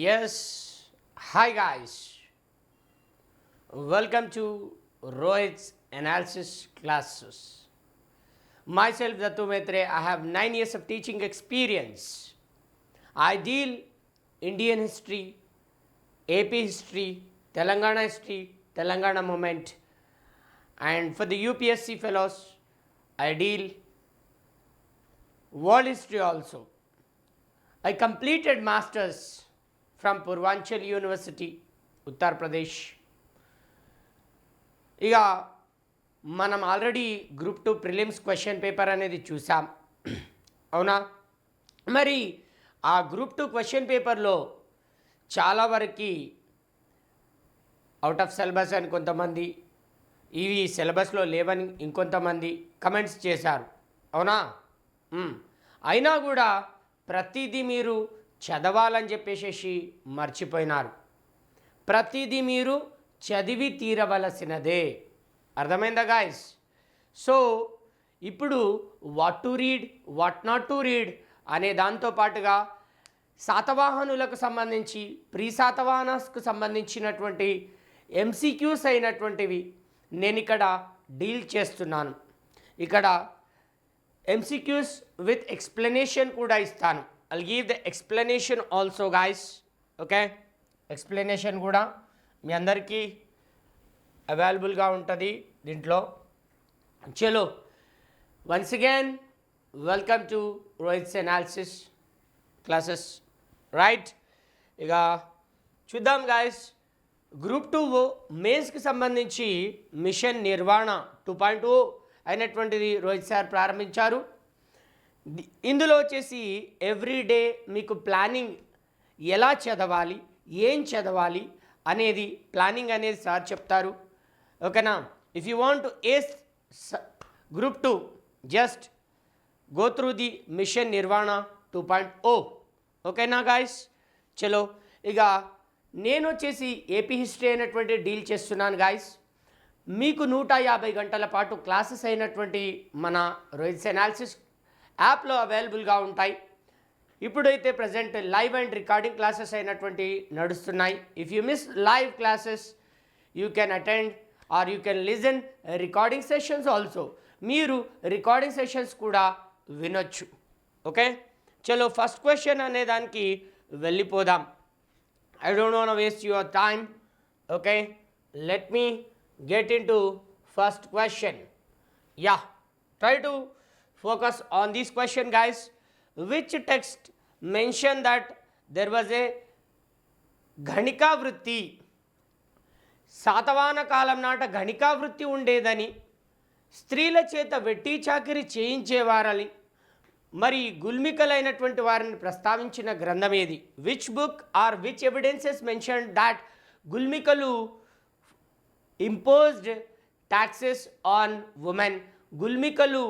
Yes, hi guys. Welcome to Rohit's analysis classes. Myself, Dattu Maitre, I have 9 years of teaching experience. I deal Indian history, AP history, Telangana movement, and for the UPSC fellows, I deal world history also. I completed masters from Purvanchal University, Uttar Pradesh. ఇక మనం already group 2 prelims question paper అనేది చూసాం, అవునా? మరి ఆ group 2 question పేపర్లో చాలా వరకు అవుట్ ఆఫ్ సిలబస్ అని కొంతమంది, ఇవి సిలబస్లో లేవని ఇంకొంతమంది కమెంట్స్ చేశారు, అవునా? అయినా కూడా ప్రతిదీ మీరు చదవాలని చెప్పేసి మర్చిపోయినారు. ప్రతిదీ మీరు చదివి తీరవలసినదే. అర్థమైందా గాయస్? సో ఇప్పుడు what to read, what not to read అనే దాంతో పాటుగా శాతవాహనులకు సంబంధించి, ప్రీ శాతవాహనస్కు సంబంధించినటువంటి ఎంసీక్యూస్ అయినటువంటివి నేను ఇక్కడ డీల్ చేస్తున్నాను. ఇక్కడ ఎంసీక్యూస్ విత్ ఎక్స్ప్లెనేషన్ కూడా ఇస్తాను. I'll give the explanation also guys, okay? Explanation కూడా మీ అందరికీ అవైలబుల్గా ఉంటుంది దీంట్లో. చలో, once again welcome to Rohit's analysis classes, right? ఇక చూద్దాం గాయస్, గ్రూప్ 2 మెయిన్స్కి సంబంధించి మిషన్ నిర్వాణ 2.0 అయినటువంటిది రోహిత్ సార్ ప్రారంభించారు. ఇందులో వచ్చేసి ఎవ్రీడే మీకు ప్లానింగ్ ఎలా చదవాలి, ఏం చదవాలి అనేది ప్లానింగ్ అనేది సార్ చెప్తారు, ఓకేనా? If you want to ace group 2 just go through the mission Nirvana 2.0, ఓకేనా గాయస్? చలో, ఇక నేను వచ్చేసి ఏపీ హిస్టరీ అయినటువంటి డీల్ చేస్తున్నాను గాయస్. మీకు 150 గంటల పాటు క్లాసెస్ అయినటువంటి మన రోహిత్స్ అనాలిసిస్ యాప్లో అవైలబుల్గా ఉంటాయి. ఇప్పుడైతే present live and recording classes అయినటువంటి నడుస్తున్నాయి. If you miss live classes you can attend are you can listen recording sessions also. మీరు రికార్డింగ్ సెషన్స్ కూడా వినొచ్చు, ఓకే? చలో, ఫస్ట్ క్వశ్చన్ అనే దానికి వెళ్ళిపోదాం. I don't want waste your time, okay? Let me get into first question. Yeah, try to focus on this question guys. Which text mentioned that there was a ఘణికా వృత్తి, శాతవాహన కాలం నాట ఘణికా వృత్తి ఉండేదని, స్త్రీల చేత వెట్టి చాకిరి చేయించేవారని, మరి గుల్మికలైనటువంటి వారిని ప్రస్తావించిన గ్రంథం ఏది? Which book or which evidences mention that గుల్మికలు imposed taxes on women? గుల్మికలు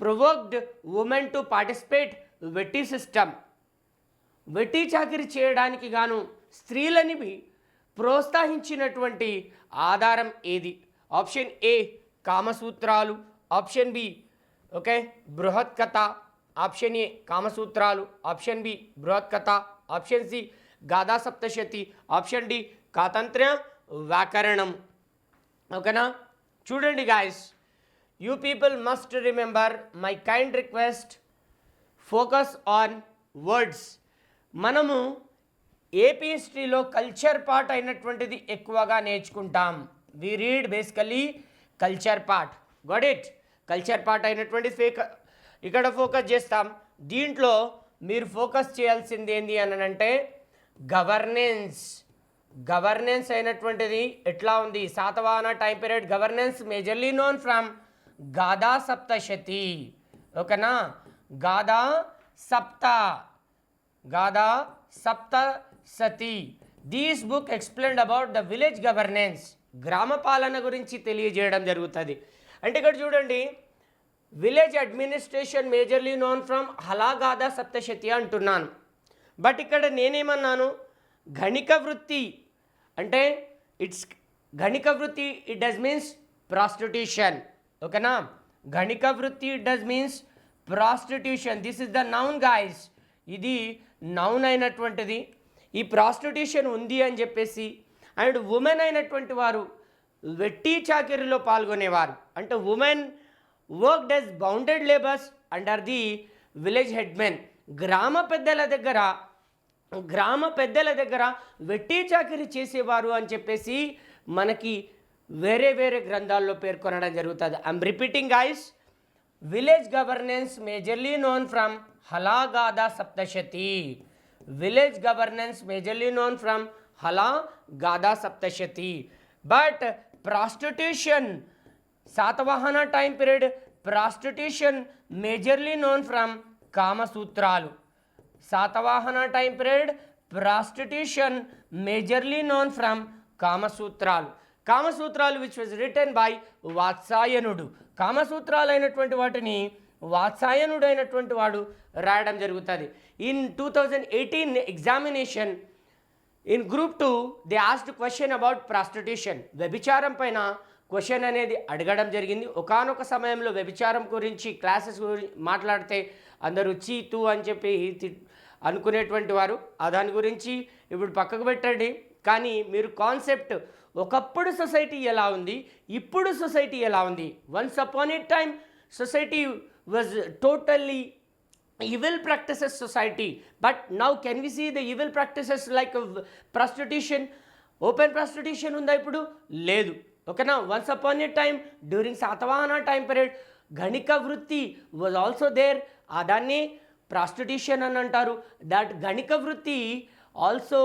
provoked women to participate వెట్టి సిస్టమ్, వెట్టి చాకిరి చేయడానికి గాను స్త్రీలని ప్రోత్సహించినటువంటి ఆధారం ఏది? ఆప్షన్ ఏ కామసూత్రాలు, option B okay Brihat Katha, option A కామసూత్రాలు, option B Brihat Katha, option C Gatha Saptashati, option D Katantra Vyakaranam. ఓకేనా? చూడండి guys, you people must remember my kind request, focus on words. మనము ఏపీ హిస్టరీలో కల్చర్ పార్ట్ అయినటువంటిది ఎక్కువగా నేర్చుకుంటాం. We read basically culture part, got it? Culture part అయినటువంటి ఇక్కడ ఫోకస్ చేస్తాం. దీంట్లో మీరు ఫోకస్ చేయాల్సింది ఏంటి అని అంటే గవర్నెన్స్. గవర్నెన్స్ అయినటువంటిది ఎట్లా ఉంది? Satavahana time period governance majorly known from Gatha Saptashati, ఓకేనా? Gatha Saptashati. These book explained about the village governance, గ్రామ పాలన గురించి తెలియజేయడం జరుగుతుంది. అంటే ఇక్కడ చూడండి, village administration majorly known from Halagatha Saptashati అంటున్నాను. బట్ ఇక్కడ నేనేమన్నాను? ఘణిక వృత్తి అంటే ఇట్స్ ఘణిక వృత్తి, ఇట్ డస్ మీన్స్ ప్రాస్టిట్యూషన్, ఓకేనా? ఘణిక వృత్తి it does means prostitution. This is the noun guys. ఇది నౌన్ అయినటువంటిది. ఈ ప్రాస్టిట్యూషన్ ఉంది అని చెప్పేసి, అండ్ ఉమెన్ అయినటువంటి వారు వెట్టి చాకిరీలో పాల్గొనేవారు. అంటే women worked as bounded labours under the village headmen. గ్రామ పెద్దల దగ్గర వెట్టి చాకిరీ చేసేవారు అని చెప్పేసి మనకి వేరే వేరే గ్రంథాల్లో పేర్కొనడం జరుగుతుంది. I'm repeating guys. Village governance majorly known from హలాగాదా Saptashati. Village governance majorly known from హలాగాదా Saptashati. But prostitution Satavahana time period, prostitution majorly known from కామసూత్రాలు. Satavahana time period prostitution majorly known from కామసూత్రాలు. కామసూత్రాలు which was written by వాత్సాయనుడు. కామసూత్రాలు అయినటువంటి వాటిని వాత్సాయనుడు అయినటువంటి వాడు రాయడం జరుగుతుంది. In 2018 examination in group 2 they asked question about prostitution. వ్యభిచారం పైన question అనేది అడగడం జరిగింది. ఒకానొక సమయంలో వ్యభిచారం గురించి క్లాసెస్ గురించి మాట్లాడితే అందరూ చీతు అని చెప్పి అనుకునేటువంటి వారు. దాని గురించి ఇప్పుడు పక్కకు పెట్టండి. కానీ మీరు కాన్సెప్ట్, ఒకప్పుడు సొసైటీ ఎలా ఉంది, ఇప్పుడు సొసైటీ ఎలా ఉంది. Once upon A time society was totally evil practices society, but now can we see the evil practices like prostitution? Open prostitution unda ippudu ledu. Okay, now once upon a time during Satavahana time period ganika vritti was also there. Adanni prostitution అని అంటారు. that ganika vritti also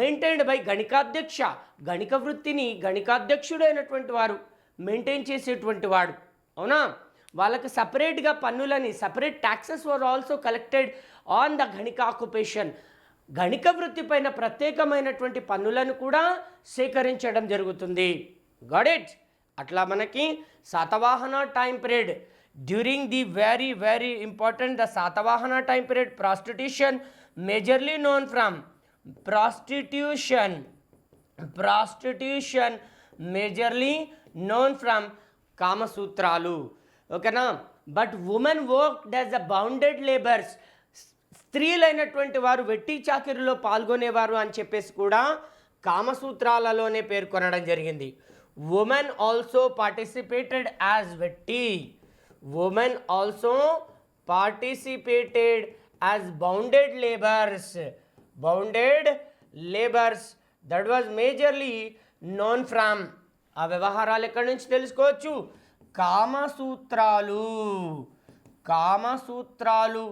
maintained by గణికాధ్యక్ష. గణిక వృత్తిని గణికాధ్యక్షుడు అయినటువంటి వారు maintain చేసేటువంటి వాడు. అవునా? వాళ్ళకి సపరేట్గా పన్నులని, separate taxes were also collected on the ganika occupation. గణిక వృత్తి పైన ప్రత్యేకమైనటువంటి పన్నులను కూడా సేకరించడం జరుగుతుంది. Got it? అట్లా మనకి Satavahana time period, during the very very important the Satavahana time period prostitution majorly known from prostitution majorly known from కామసూత్రాలు. ఓకేనా? But women worked as a bounded labours. స్త్రీలైనటువంటి వారు వెట్టి చాకిరిలో పాల్గొనేవారు అని చెప్పేసి కూడా కామసూత్రాలలోనే పేర్కొనడం జరిగింది. ఉమెన్ ఆల్సో పార్టిసిపేటెడ్ యాజ్ వెట్టి. Women also participated as bounded labours that was majorly known from. ఆ వ్యవహారాలు ఎక్కడి నుంచి తెలుసుకోవచ్చు? కామసూత్రాలు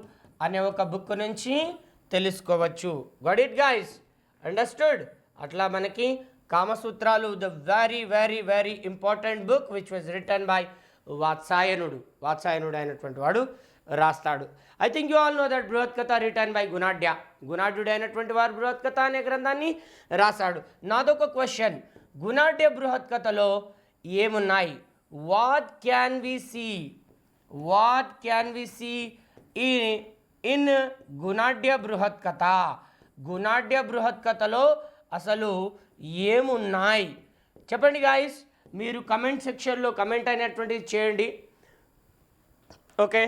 అనే ఒక బుక్ నుంచి తెలుసుకోవచ్చు. Got it guys? అండర్స్టూడ్? అట్లా మనకి కామసూత్రాలు the very very very important book which was written by వాత్సాయనుడు అయినటువంటి వాడు రాస్తాడు. I think you all know that Brihatkatha written by గుణాఢ్యుడు అయినటువంటి వారు బృహత్కథ అనే గ్రంథాన్ని రాశాడు. నాదొక క్వశ్చన్, గుణాఢ్య బృహత్కథలో ఏమున్నాయి? What can we see in గుణాఢ్య Brihatkatha? గుణాఢ్య బృహత్కథలో అసలు ఏమున్నాయి చెప్పండి గాయస్. మీరు కమెంట్ సెక్షన్లో కమెంట్ అయినటువంటిది చేయండి. ఓకే,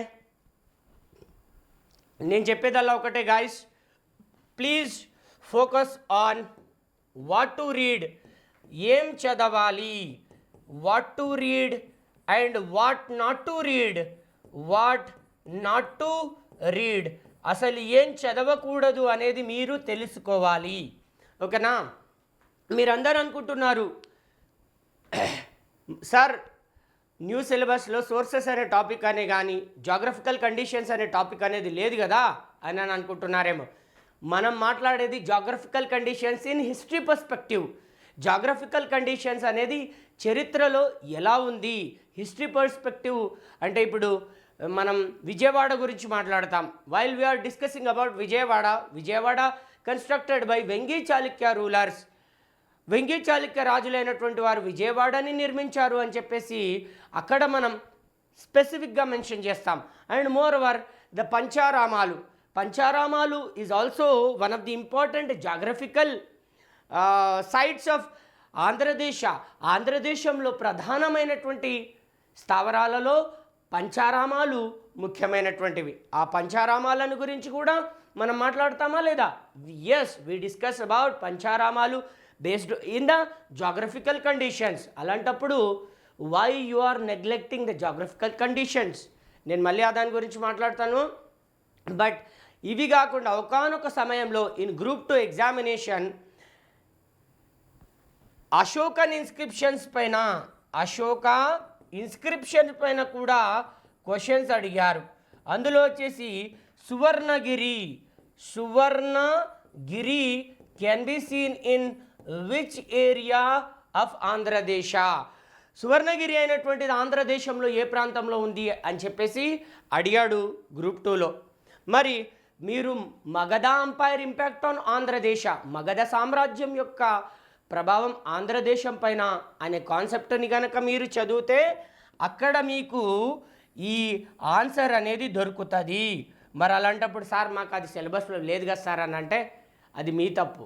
నేను చెప్పేదల్లా ఒకటే guys, please focus on what to read. ఏం చదవాలి, what to read and what not to read. అసలు ఏం చదవకూడదు అనేది మీరు తెలుసుకోవాలి. ఓకేనా? మీరందరూ అనుకుంటున్నారు సార్ న్యూ సిలబస్లో సోర్సెస్ అనే టాపిక్ అనే కానీ జాగ్రఫికల్ కండిషన్స్ అనే టాపిక్ అనేది లేదు కదా అని అనుకుంటున్నారేమో. మనం మాట్లాడేది geographical conditions in history perspective. Geographical conditions అనేది చరిత్రలో ఎలా ఉంది, హిస్టరీ పర్స్పెక్టివ్. అంటే ఇప్పుడు మనం విజయవాడ గురించి మాట్లాడతాం. While we are discussing about Vijayawada constructed by Vengi Chalukya rulers. Vengi Chalukya రాజులైనటువంటి వారు విజయవాడని నిర్మించారు అని చెప్పేసి అక్కడ మనం స్పెసిఫిక్గా మెన్షన్ చేస్తాం. అండ్ మోర్ ఓవర్ ద పంచారామాలు is also one of the important geographical sites of ఆంధ్రదేశంలో ప్రధానమైనటువంటి స్థావరాలలో పంచారామాలు ముఖ్యమైనటువంటివి. ఆ పంచారామాలను గురించి కూడా మనం మాట్లాడతామా లేదా? ఎస్, వి డిస్కస్ అబౌట్ పంచారామాలు based in the geographical conditions. అలాంటప్పుడు why you are neglecting the geographical conditions? నేను మళ్ళీ దాని గురించి మాట్లాడతాను. బట్ ఇవి కాకుండా ఒకానొక సమయంలో in group 2 examination Ashokan inscriptions పైన కూడా క్వశ్చన్స్ అడిగారు. అందులో వచ్చేసి Suvarnagiri can be seen in which area of Andhradesa? Suvarnagiri అయినటువంటిది ఆంధ్రదేశంలో ఏ ప్రాంతంలో ఉంది అని చెప్పేసి అడిగాడు గ్రూప్ 2లో. మరి మీరు Magadha empire impact on Andhradesa, Magadha సామ్రాజ్యం యొక్క ప్రభావం ఆంధ్రదేశం పైన అనే కాన్సెప్ట్ని కనుక మీరు చదివితే అక్కడ మీకు ఈ ఆన్సర్ అనేది దొరుకుతుంది. మరి అలాంటప్పుడు సార్ మాకు అది సిలబస్లో లేదు కదా సార్ అని అంటే అది మీ తప్పు.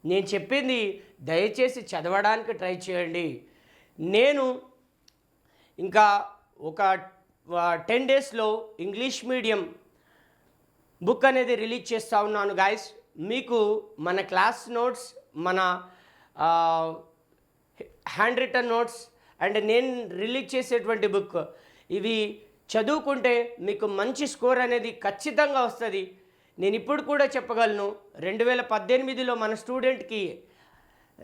నేను చెప్పింది దయచేసి చదవడానికి ట్రై చేయండి. నేను ఇంకా ఒక 10 డేస్లో ఇంగ్లీష్ మీడియం బుక్ అనేది రిలీజ్ చేస్తూ ఉన్నాను గాయస్. మీకు మన క్లాస్ నోట్స్, మన హ్యాండ్ రిటన్ నోట్స్ అండ్ నేను రిలీజ్ చేసేటువంటి బుక్, ఇవి చదువుకుంటే మీకు మంచి స్కోర్ అనేది ఖచ్చితంగా వస్తుంది. నేను ఇప్పుడు కూడా చెప్పగలను, 2018లో మన స్టూడెంట్కి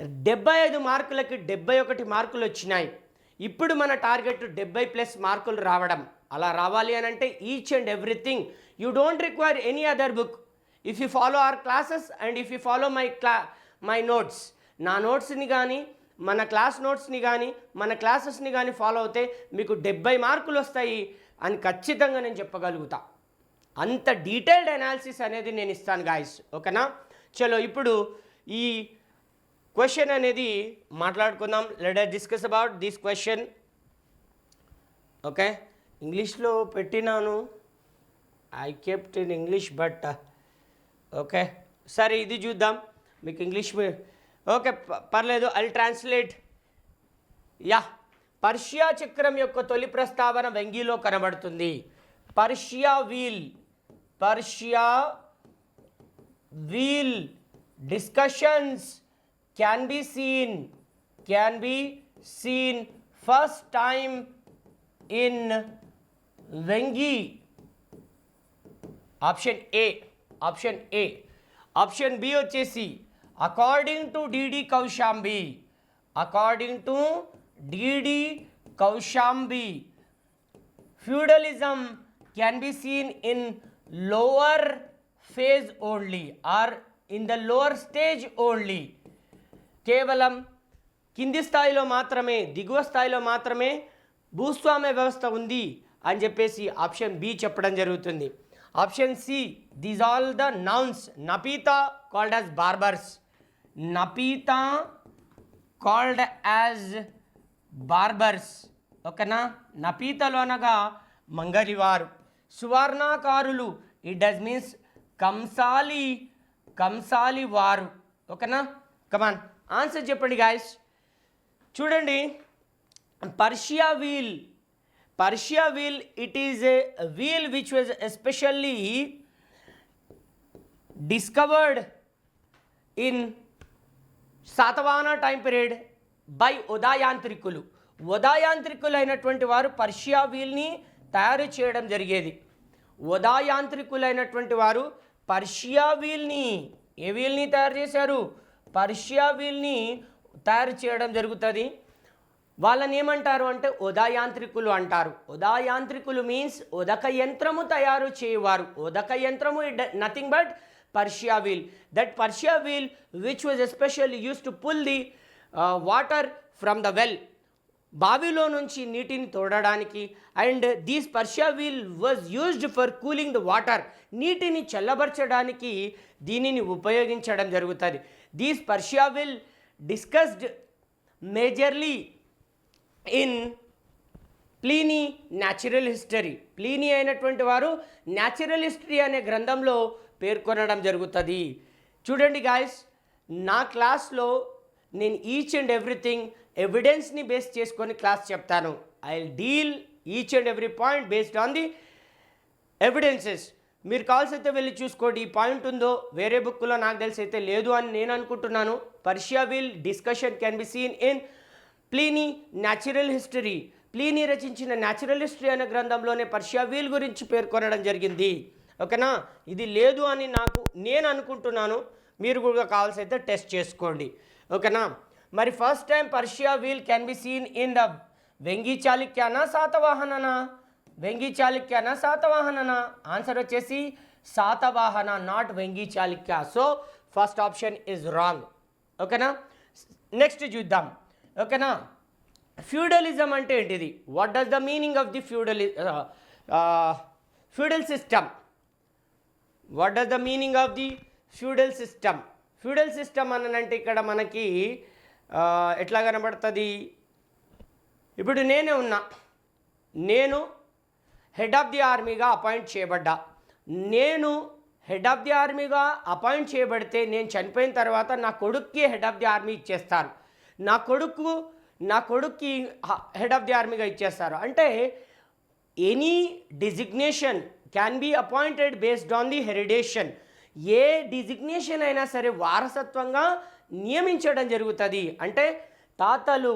75 మార్కులకి 71 మార్కులు వచ్చినాయి. ఇప్పుడు మన టార్గెట్ 70+ మార్కులు రావడం. అలా రావాలి అని అంటే each and everything you don't require any other book. If you follow our classes and if you follow my notes, నా నోట్స్ని కానీ మన క్లాస్ నోట్స్ని కానీ మన క్లాసెస్ని కానీ ఫాలో అవుతే మీకు 70 మార్కులు వస్తాయి అని ఖచ్చితంగా నేను చెప్పగలుగుతా. అంత డీటెయిల్డ్ అనాలిసిస్ అనేది నేను ఇస్తాను గాయస్, ఓకేనా? చలో ఇప్పుడు ఈ క్వశ్చన్ అనేది మాట్లాడుకుందాం. Let us discuss about this question. Okay, ఇంగ్లీష్లో పెట్టినాను, I kept in English but okay. సరే ఇది చూద్దాం. మీకు ఇంగ్లీష్ ఓకే పర్లేదు, ఐ ట్రాన్స్లేట్. పర్షియా చక్రం యొక్క తొలి ప్రస్తావన వెంగిలో కనబడుతుంది. Persia wheel discussions can be seen first time in Vengi. Option A. Option B వచ్చేసి according to D.D. Kaushambi, feudalism can be seen in lower phase only or in the lower stage only. కేవలం కింది స్థాయిలో మాత్రమే, దిగువ స్థాయిలో మాత్రమే భూస్వామ్య వ్యవస్థ ఉంది అని చెప్పేసి ఆప్షన్ బి చెప్పడం జరుగుతుంది. Option C, these all the nouns. నపీతా called as barbers, ఓకేనా? నపీతలు అనగా మంగలివారు. సువర్ణాకారులు, ఇట్ డస్ మీన్స్ కంసాలి వారు, ఓకేనా? కమాన్ ఆన్సర్ చెప్పండి గాయస్. చూడండి, Persia wheel it is a wheel which was especially discovered in Satavahana time period by ఉదయాంత్రికులు అయినటువంటి వారు పర్షియా వీల్ని తయారు చేయడం జరిగేది. ఉదయాంత్రికులైనటువంటి వారు పర్షియా వీల్ని, ఏ వీల్ని తయారు చేశారు? పర్షియా వీల్ని తయారు చేయడం జరుగుతుంది. వాళ్ళని ఏమంటారు అంటే ఉదయాంత్రికులు అంటారు. ఉదయాంత్రికులు మీన్స్ ఉదక యంత్రము తయారు చేయవారు. ఉదక యంత్రము nothing but Persia wheel. That Persia wheel which was especially use to pull the water from the well, బావిలో నుంచి నీటిని తోడడానికి. And these Persia wheel was used for cooling the water, నీటిని చల్లబరచడానికి దీనిని ఉపయోగించడం జరుగుతుంది. These Persia wheel discussed majorly in Pliny natural history. Pliny అయినటువంటి వారు న్యాచురల్ హిస్టరీ అనే గ్రంథంలో పేర్కొనడం జరుగుతుంది. చూడండి గాయస్, నా క్లాస్లో నేను ఈచ్ అండ్ ఎవ్రీథింగ్ ఎవిడెన్స్ని బేస్ చేసుకొని క్లాస్ చెప్తాను. I will deal each and every point based on the evidences. మీరు కావాల్సి అయితే వెళ్ళి చూసుకోండి. ఈ పాయింట్ ఉందో వేరే బుక్లో నాకు తెలిసి అయితే లేదు అని నేను అనుకుంటున్నాను. Persia wheel discussion can be seen in Pliny natural history. Pliny రచించిన న్యాచురల్ హిస్టరీ అనే గ్రంథంలోనే పర్షియా వీల్ గురించి పేర్కొనడం జరిగింది. ఓకేనా, ఇది లేదు అని నేను అనుకుంటున్నాను. మీరు కూడా కావాల్సి అయితే టెస్ట్ చేసుకోండి. ఓకేనా, మరి first time Persia wheel can be seen in the Vengi చాళుక్యానా శాతవాహననా? వెంగి చాళుక్యానా శాతవాహననా? ఆన్సర్ వచ్చేసి Satavahana, not Vengi Chalukya. So first option is wrong. ఓకేనా, నెక్స్ట్ చూద్దాం. ఓకేనా, ఫ్యూడలిజం అంటే ఏంటిది? What does the meaning of the feudal system? What does the meaning of the feudal system? Feudal system అనంటే ఇక్కడ మనకి ఎట్లా కనబడుతుంది? ఇప్పుడు నేనే ఉన్నా, నేను హెడ్ ఆఫ్ ది ఆర్మీగా అపాయింట్ చేయబడ్డా. నేను హెడ్ ఆఫ్ ది ఆర్మీగా అపాయింట్ చేయబడితే నేను చనిపోయిన తర్వాత నా కొడుక్కి హెడ్ ఆఫ్ ది ఆర్మీ ఇచ్చేస్తారు. నా కొడుక్కి హెడ్ ఆఫ్ ది ఆర్మీగా ఇచ్చేస్తారు. అంటే any designation can be appointed based on the heredation. A designation అయినా సరే వారసత్వంగా నియమించడం జరుగుతుంది. అంటే తాతలు,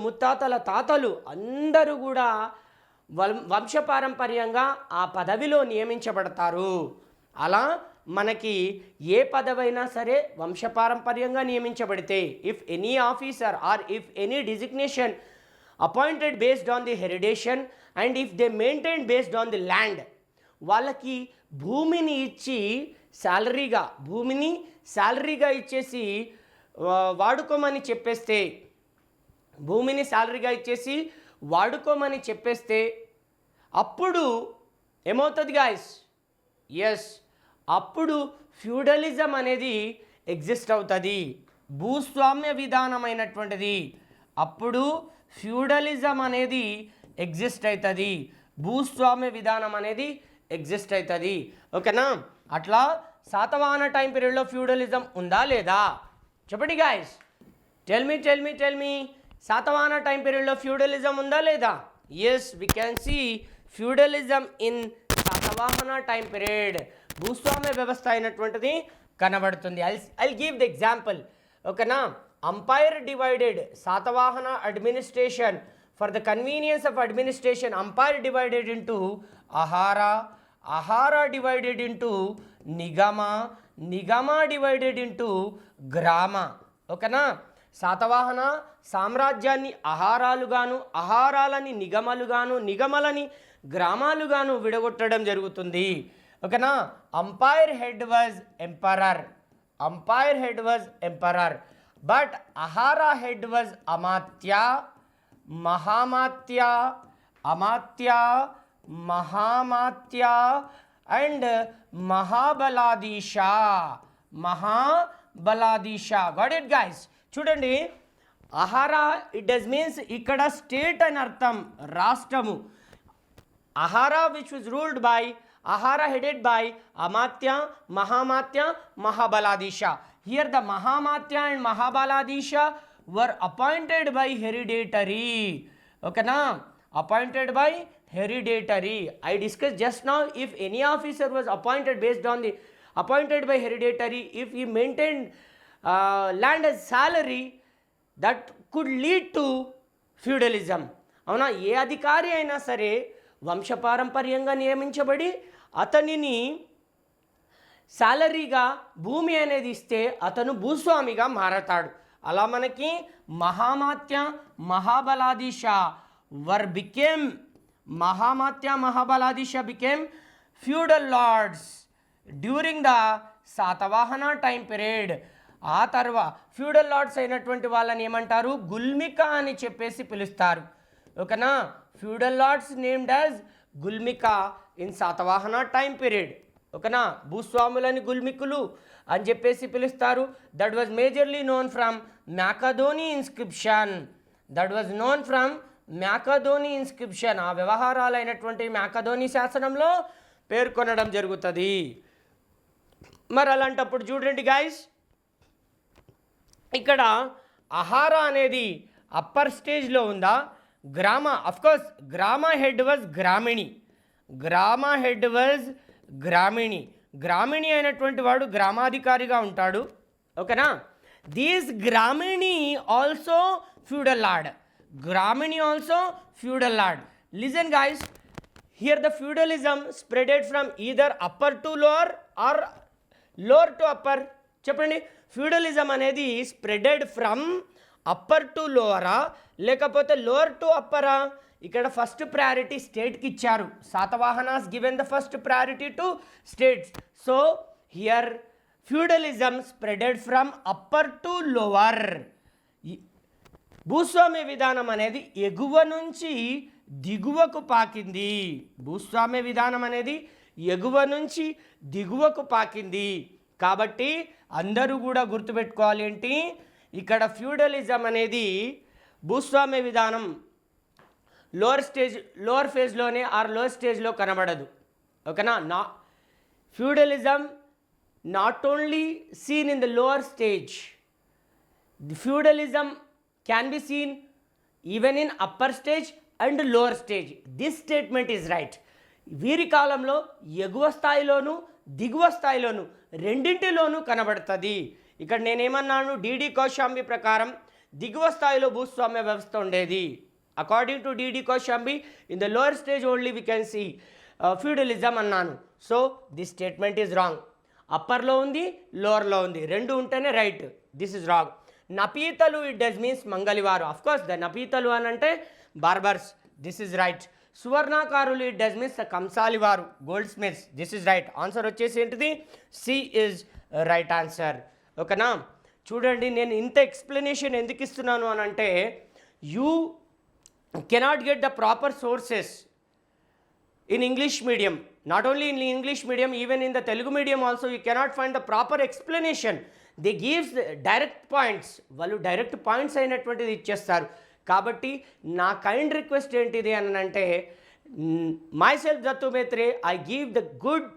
ముత్తాతల తాతలు అందరూ కూడా వంశపారంపర్యంగా ఆ పదవిలో నియమించబడతారు. అలా మనకి ఏ పదవైనా సరే వంశపారంపర్యంగా నియమించబడితే, if any officer or if any designation appointed based on the heredation and if they maintain based on the land, వాళ్ళకి భూమిని ఇచ్చి శాలరీగా ఇచ్చేసి వాడుకోమని చెప్పేస్తే అప్పుడు ఏమవుతుంది గాయస్? ఎస్, అప్పుడు ఫ్యూడలిజం అనేది ఎగ్జిస్ట్ అవుతుంది. భూస్వామ్య విధానమైనటువంటిది. అప్పుడు ఫ్యూడలిజం అనేది ఎగ్జిస్ట్ అవుతుంది. భూస్వామ్య విధానం అనేది ఎగ్జిస్ట్ అవుతుంది. ఓకేనా, అట్లా శాతవాహన టైం పీరియడ్లో ఫ్యూడలిజం ఉందా లేదా? చెప్పండి guys, tell me Satavahana time పీరియడ్లో ఫ్యూడలిజం ఉందా లేదా? Yes, we can see feudalism in Satavahana time period. భూస్వామ్య వ్యవస్థ అయినటువంటిది కనబడుతుంది. I'll give the example. ఓకేనా, empire divided Satavahana administration. For the convenience of administration, empire divided into ahara divided into nigama divided into grama. ఓకేనా, శాతవాహన సామ్రాజ్యాన్ని ఆహారాలుగాను, ఆహారాలని నిగమలుగాను, నిగమలని గ్రామాలుగాను విడగొట్టడం జరుగుతుంది. ఓకేనా, empire head was emperor, but ahara head was amatya, mahamatya and mahabaladhisha. Got it guys? చూడండి, ahara it does means ఇక్కడ state అని అర్థం, రాష్ట్రము. Ahara which was ruled by Ahara headed by Amatya, Mahabaladisha. Here the Mahamatya and Mahabaladisha were appointed by hereditary. Okay na? Appointed by hereditary. I discussed just now, if any officer was appointed by hereditary, if he maintained land as salary, that could lead to feudalism. అవునా, ఏ అధికారి అయినా సరే వంశపారంపర్యంగా నియమించబడి అతనిని సాలరీగా భూమి అనేది ఇస్తే అతను భూస్వామిగా మారతాడు. అలా మనకి mahamatya, mahabaladhisha became feudal lords during the Satavahana time period. ఆ తర్వాత ఫ్యూడల్ లార్డ్స్ అయినటువంటి వాళ్ళని ఏమంటారు? గుల్మిక అని చెప్పేసి పిలుస్తారు. ఓకేనా, feudal lords named as gulmika in Satavahana time period. ఓకేనా, భూస్వాములని గుల్మికులు అని చెప్పేసి పిలుస్తారు. That was majorly known from Myakadoni inscription. ఆ వ్యవహారాలైనటువంటి మ్యాకదోని శాసనంలో పేర్కొనడం జరుగుతుంది. మరి అలాంటప్పుడు చూడండి గాయస్, ఇక్కడ అహారా అనేది అప్పర్ స్టేజ్లో ఉందా? గ్రామ, అఫ్కోర్స్ గ్రామ హెడ్ వాజ్ గ్రామిణి. గ్రామీణి. గ్రామీణి అయినటువంటి వాడు గ్రామాధికారిగా ఉంటాడు. ఓకేనా. These gramini also feudal lord. Gramini also feudal lord. Listen guys, here the feudalism spreaded from either upper to lower or lower to upper. చెప్పండి, ఫ్యూడలిజం అనేది స్ప్రెడెడ్ ఫ్రమ్ అప్పర్ టు లోవరా లేకపోతే లోవర్ టు అప్పరా? ఇక్కడ ఫస్ట్ ప్రయారిటీ స్టేట్కి ఇచ్చారు. Satavahanas given the first priority to states. So here feudalism spreaded from upper to lower. భూస్వామ్య విధానం అనేది ఎగువ నుంచి దిగువకు పాకింది. భూస్వామ్య విధానం అనేది ఎగువ నుంచి దిగువకు పాకింది. కాబట్టి అందరూ కూడా గుర్తుపెట్టుకోవాలి ఏంటి, ఇక్కడ ఫ్యూడలిజం అనేది భూస్వామ్య విధానం లోవర్ ఫేజ్లోనే ఆర్ లోవర్ స్టేజ్లో కనబడదు. ఓకేనా. Feudalism not only seen in the lower stage, the feudalism can be seen even in upper stage and lower stage. This statement is right. వీరి కాలంలో ఎగువ స్థాయిలోను దిగువ స్థాయిలోను రెండింటిలోనూ కనబడుతుంది. ఇక్కడ నేనేమన్నాను, డిడి కౌశాంబి ప్రకారం దిగువ స్థాయిలో భూస్వామ్య వ్యవస్థ ఉండేది. According to D D Kosambi in the lower stage only we can see feudalism అన్నాను. So this statement is wrong. అప్పర్లో ఉంది, లోవర్లో ఉంది, రెండు ఉంటేనే రైట్. This is wrong. నపీతలు ఇట్ డస్ మీన్స్ మంగళవారు. అఫ్కోర్స్ ద నపీతలు అని అంటే బార్బర్స్. This is right. సువర్ణాకారులు ఇట్ డస్ మీన్స్ కంసాలివారు, goldsmiths. This is right. Answer వచ్చేసి ఏంటిది, సి ఇస్ రైట్ ఆన్సర్. ఓకేనా. చూడండి, నేను ఇంత ఎక్స్ప్లెనేషన్ ఎందుకు ఇస్తున్నాను అని అంటే, you cannot get the proper sources in English medium, not only in English medium, even in the Telugu medium also you cannot find the proper explanation. They gives direct points. వాళ్ళు direct points అయినటువంటిది ఇచ్చేస్తారు. కాబట్టి నా kind request ఏంటిది అని అంటే, my self Dattu మేత్రే, I give the good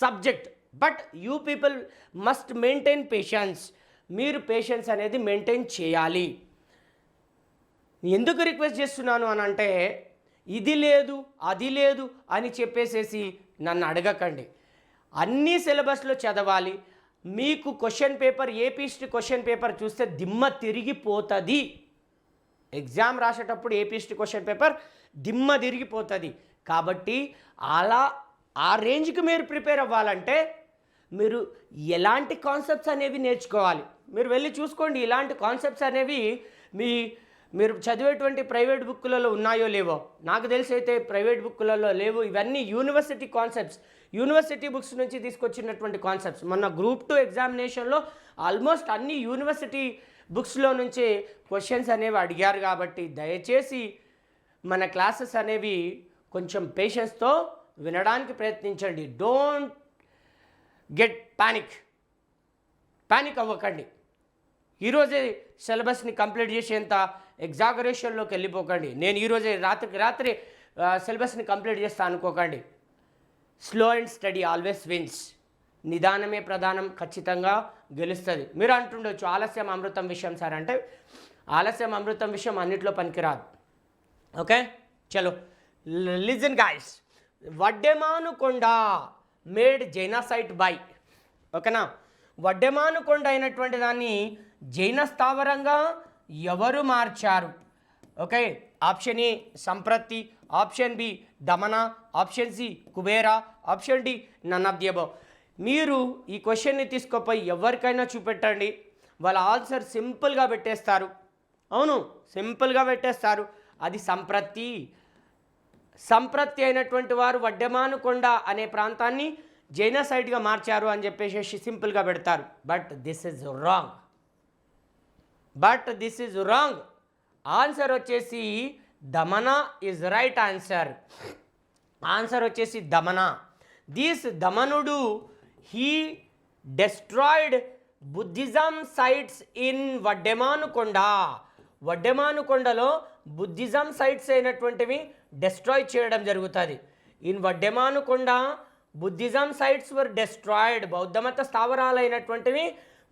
subject, but you people must maintain patience. మీరు patience అనేది maintain చేయాలి. ఎందుకు రిక్వెస్ట్ చేస్తున్నాను అని అంటే, ఇది లేదు అది లేదు అని చెప్పేసేసి నన్ను అడగకండి. అన్ని సిలబస్లో చదవాలి. మీకు question paper, AP history question paper చూస్తే దిమ్మ తిరిగిపోతుంది. ఎగ్జామ్ రాసేటప్పుడు ఏపీ హిస్టరీ క్వశ్చన్ పేపర్ దిమ్మ తిరిగిపోతుంది. కాబట్టి అలా ఆ రేంజ్కి మీరు ప్రిపేర్ అవ్వాలంటే మీరు ఎలాంటి కాన్సెప్ట్స్ అనేవి నేర్చుకోవాలి. మీరు వెళ్ళి చూసుకోండి, ఇలాంటి కాన్సెప్ట్స్ అనేవి మీరు చదివేటువంటి ప్రైవేట్ బుక్కులలో ఉన్నాయో లేవో. నాకు తెలిసి అయితే ప్రైవేట్ బుక్కులలో లేవు. ఇవన్నీ యూనివర్సిటీ కాన్సెప్ట్స్, యూనివర్సిటీ బుక్స్ నుంచి తీసుకొచ్చినటువంటి కాన్సెప్ట్స్. మొన్న గ్రూప్ 2 ఎగ్జామినేషన్లో ఆల్మోస్ట్ అన్ని యూనివర్సిటీ బుక్స్లో నుంచి క్వశ్చన్స్ అనేవి అడిగారు. కాబట్టి దయచేసి మన క్లాసెస్ అనేవి కొంచెం పేషెన్స్తో వినడానికి ప్రయత్నించండి. డోంట్ గెట్ ప్యానిక్ అవ్వకండి. ఈరోజే సిలబస్ని కంప్లీట్ చేసేంత ఎగ్జాగరేషన్లోకి వెళ్ళిపోకండి. నేను ఈరోజే రాత్రి సిలబస్ని కంప్లీట్ చేస్తా అనుకోకండి. Slow and study always wins. నిదానమే ప్రధానం, ఖచ్చితంగా గెలుస్తుంది. మీరు అంటుండొచ్చు ఆలస్యం అమృతం విషయం సార్ అంటే, ఆలస్యం అమృతం విషయం అన్నిట్లో పనికిరాదు. ఓకే, చలో listen guys. Vaddemanukonda made Jaina site by. ఓకేనా. వడ్డెమానుకొండ అయినటువంటి దాన్ని జైన స్థావరంగా ఎవరు మార్చారు? Okay, option A Samprati, option B Damana, option C Kubera, option D none of the above. మీరు ఈ క్వశ్చన్ని తీసుకుపోయి ఎవరికైనా చూపెట్టండి, వాళ్ళ ఆన్సర్ సింపుల్గా పెట్టేస్తారు. అవును, సింపుల్గా పెట్టేస్తారు. అది సంప్రతి అయినటువంటి వారు వడ్డెమానుకొండ అనే ప్రాంతాన్ని జైనసైట్గా మార్చారు అని చెప్పేసి సింపుల్గా పెడతారు. But this is wrong. Answer వచ్చేసి Damana is right answer. Answer వచ్చేసి దమన. దిస్ దమనుడు he destroyed Buddhism sites in Vaddemanukonda. వడ్డెమానుకొండలో బుద్ధిజం సైట్స్ అయినటువంటివి డెస్ట్రాయ్ చేయడం జరుగుతుంది. In Vaddemanukonda Buddhism sites were destroyed. బౌద్ధమత స్థావరాలైనటువంటివి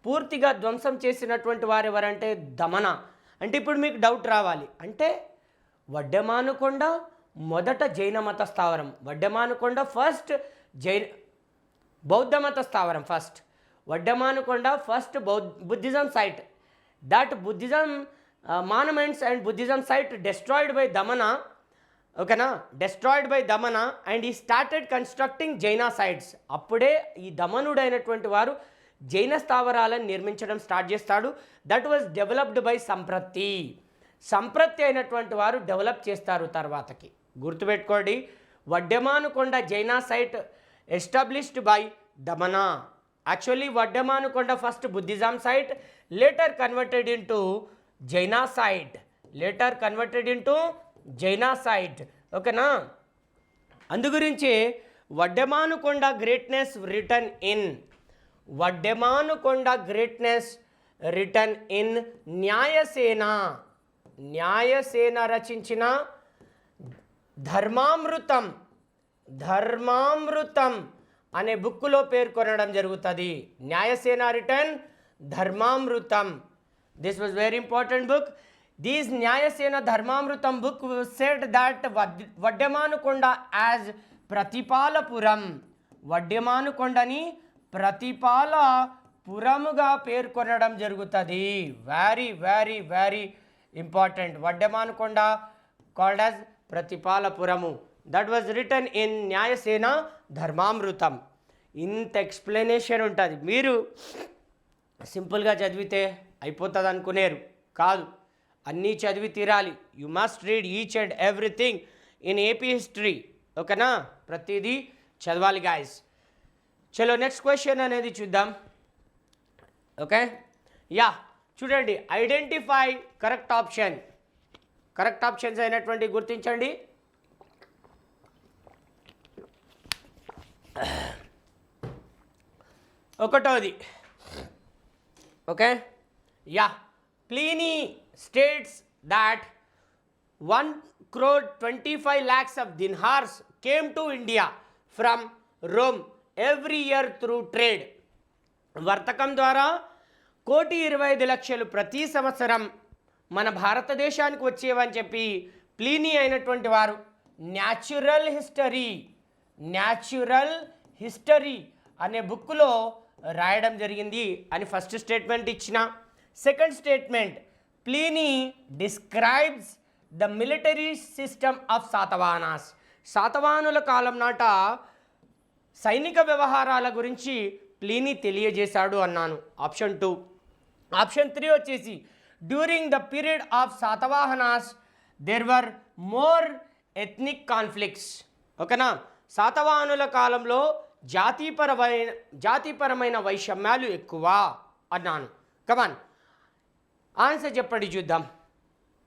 పూర్తిగా ధ్వంసం చేసినటువంటి వారు ఎవరంటే దమన. అంటే ఇప్పుడు మీకు డౌట్ రావాలి, అంటే వడ్డెమానుకొండ మొదట జైన మత స్థావరం, వడ్డెమానుకొండ ఫస్ట్ బౌద్ధ మత స్థావరం first. Vaddamanukonda first Buddhism site. That Buddhism monuments and Buddhism site destroyed by Damana, ఓకేనా, డెస్ట్రాయిడ్ బై దమన అండ్ ఈ స్టార్టెడ్ కన్స్ట్రక్టింగ్ జైనా సైట్స్. అప్పుడే ఈ దమనుడైనటువంటి వారు జైన స్థావరాలను నిర్మించడం స్టార్ట్ చేస్తాడు. That was developed by Samprati. Samprati అయినటువంటి వారు డెవలప్ చేస్తారు తర్వాతకి. గుర్తుపెట్టుకోండి, Vaddemanukonda Jaina site established by Damana. Actually Vaddemanukonda first Buddhism site, later converted into Jaina site, later converted into Jaina site, ఓకేనా. అందు గురించి Vaddemanukonda greatness return in, Vaddemanukonda greatness return in Nyayasena, Nyayasena రచించిన ధర్మామృతం, ధర్మామృతం అనే బుక్కులో పేర్కొనడం జరుగుతుంది. Nyayasena written Dharmamritam. This was very important book. This Nyayasena Dharmamritam book said that Vaddemanukonda as Pratipalapuram, వడ్డెమానుకొండని ప్రతిపాలపురముగా పేర్కొనడం జరుగుతుంది. Very very very important. Vaddemanukonda called as Pratipalapuramu. That was written in Nyayasena Dharmamritam. ఇంత ఎక్స్ప్లెనేషన్ ఉంటుంది. మీరు సింపుల్గా చదివితే అయిపోతుంది అనుకునేరు, కాదు, అన్నీ చదివి తీరాలి. You must read each and everything in AP history, ఓకేనా. ప్రతిదీ చదవాలి గాయస్. చలో నెక్స్ట్ క్వశ్చన్ అనేది చూద్దాం. ఓకే, యా, చూడండి. Identify correct option. Correct options అయినటువంటి గుర్తించండి. ఒకటోది, okay, yeah, Pliny states that 1,25,00,000 of dinars came to India from Rome every year through trade. వర్తకం ద్వారా 1,25,00,000 ప్రతి సంవత్సరం మన భారతదేశానికి వచ్చేవని చెప్పి ప్లీనీ అయినటువంటి వారు న్యాచురల్ హిస్టరీ అనే బుక్లో రాయడం జరిగింది అని ఫస్ట్ స్టేట్మెంట్ ఇచ్చిన. Second statement, Pliny describes the military system of Satavahanas. శాతవాహనుల కాలం నాట సైనిక వ్యవహారాల గురించి ప్లీనీ తెలియజేశాడు అన్నాను. ఆప్షన్ 2. ఆప్షన్ 3 వచ్చేసి during the period of Satavahanas there were more ethnic conflicts, ఓకేనా. శాతవాహనుల కాలంలో జాతిపరమైన వైషమ్యాలు ఎక్కువ అన్నాను. కమాన్, ఆన్సర్ చెప్పండి చూద్దాం.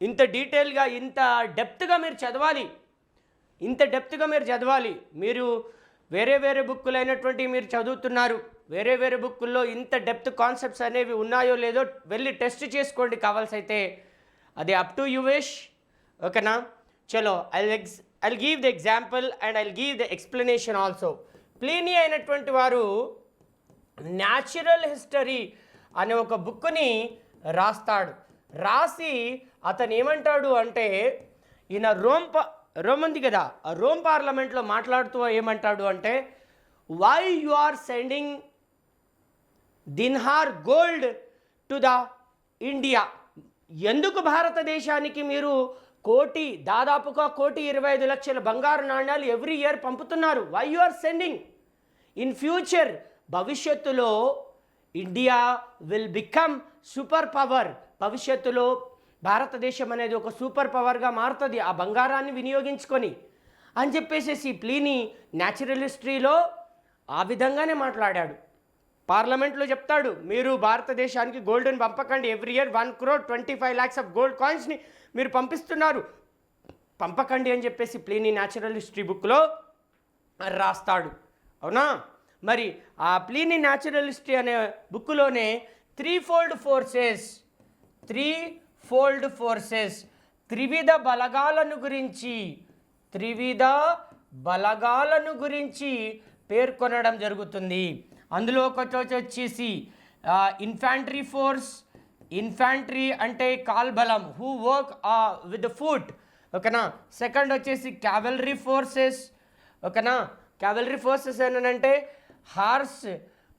ఇంత డీటెయిల్గా, ఇంత డెప్త్గా మీరు చదవాలి. మీరు వేరే వేరే బుక్కులు అయినటువంటి మీరు చదువుతున్నారు. వేరే వేరే బుక్కుల్లో ఇంత డెప్త్ కాన్సెప్ట్స్ అనేవి ఉన్నాయో లేదో వెళ్ళి టెస్ట్ చేసుకోండి కావాల్సి అయితే. అది అప్ టు యూ విష్, ఓకేనా. చలో, I'll give the example and I'll give the explanation also. Pliny అయినటువంటి వారు న్యాచురల్ హిస్టరీ అనే ఒక బుక్ని రాసి అతను ఏమంటాడు అంటే, ఈయన రోమ్ ఉంది కదా, ఆ రోమ్ పార్లమెంట్లో మాట్లాడుతూ ఏమంటాడు అంటే, why you are sending dinar gold to the India, ఎందుకు భారతదేశానికి మీరు దాదాపుగా 1,25,00,000 బంగారు నాణ్యాలు ఎవ్రీ ఇయర్ పంపుతున్నారు. Why you are sending? In future, భవిష్యత్తులో India will become super power. భవిష్యత్తులో భారతదేశం అనేది ఒక సూపర్ పవర్గా మారుతుంది ఆ బంగారాన్ని వినియోగించుకొని అని చెప్పేసి ప్లీనీ న్యాచురల్ హిస్టరీలో ఆ విధంగానే మాట్లాడాడు. పార్లమెంట్లో చెప్తాడు, మీరు భారతదేశానికి గోల్డ్ని పంపకండి, ఎవ్రీ ఇయర్ 1,25,00,000 of గోల్డ్ కాయిన్స్ని మీరు పంపకండి అని చెప్పేసి ప్లీనీ న్యాచురల్ హిస్టరీ బుక్లో రాస్తాడు, అవునా. మరి ఆ ప్లీనీ న్యాచురల్ హిస్టరీ అనే బుక్లోనే త్రీఫోల్డ్ ఫోర్సెస్ త్రివిధ బలగాలను గురించి పేర్కొనడం జరుగుతుంది. అందులో ఒకటి వచ్చేసి ఇన్ఫాంట్రీ అంటే కాల్బలం, who work with the foot, ఓకేనా. సెకండ్ వచ్చేసి క్యావెలరీ ఫోర్సెస్, ఓకేనా. క్యావెలరీ ఫోర్సెస్ ఏంటంటే హార్స్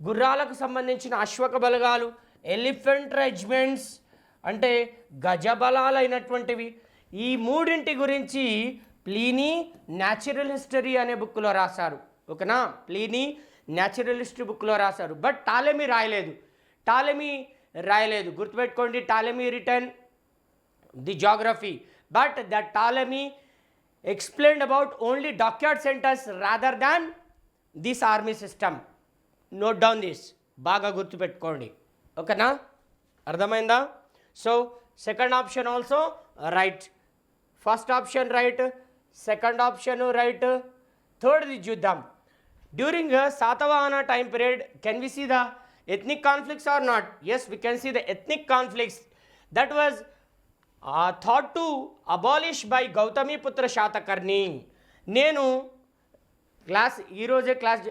గుర్రాలకు సంబంధించిన అశ్వక బలగాలు, ఎలిఫెంట్ రెజిమెంట్స్ అంటే గజబలాలైనటువంటివి. ఈ మూడింటి గురించి ప్లీనీ న్యాచురల్ హిస్టరీ అనే బుక్లో రాశారు. ఓకేనా, ప్లీనీ న్యాచురల్ హిస్టరీ బుక్లో రాశారు. బట్ టాలెమీ రాయలేదు. గుర్తుపెట్టుకోండి, Ptolemy return the geography, but the Ptolemy explained about only dockyard centers rather than this army system. Note down this, బాగా గుర్తుపెట్టుకోండి. ఓకేనా, అర్థమైందా? So second option also right, first option right, second option right, థర్డ్ది చూద్దాం. During Satavahana time period can we see the ethnic conflicts or not? Yes, we can see the ethnic conflicts that was thought to abolish by Gautamiputra Satakarni. నేను ఈరోజే class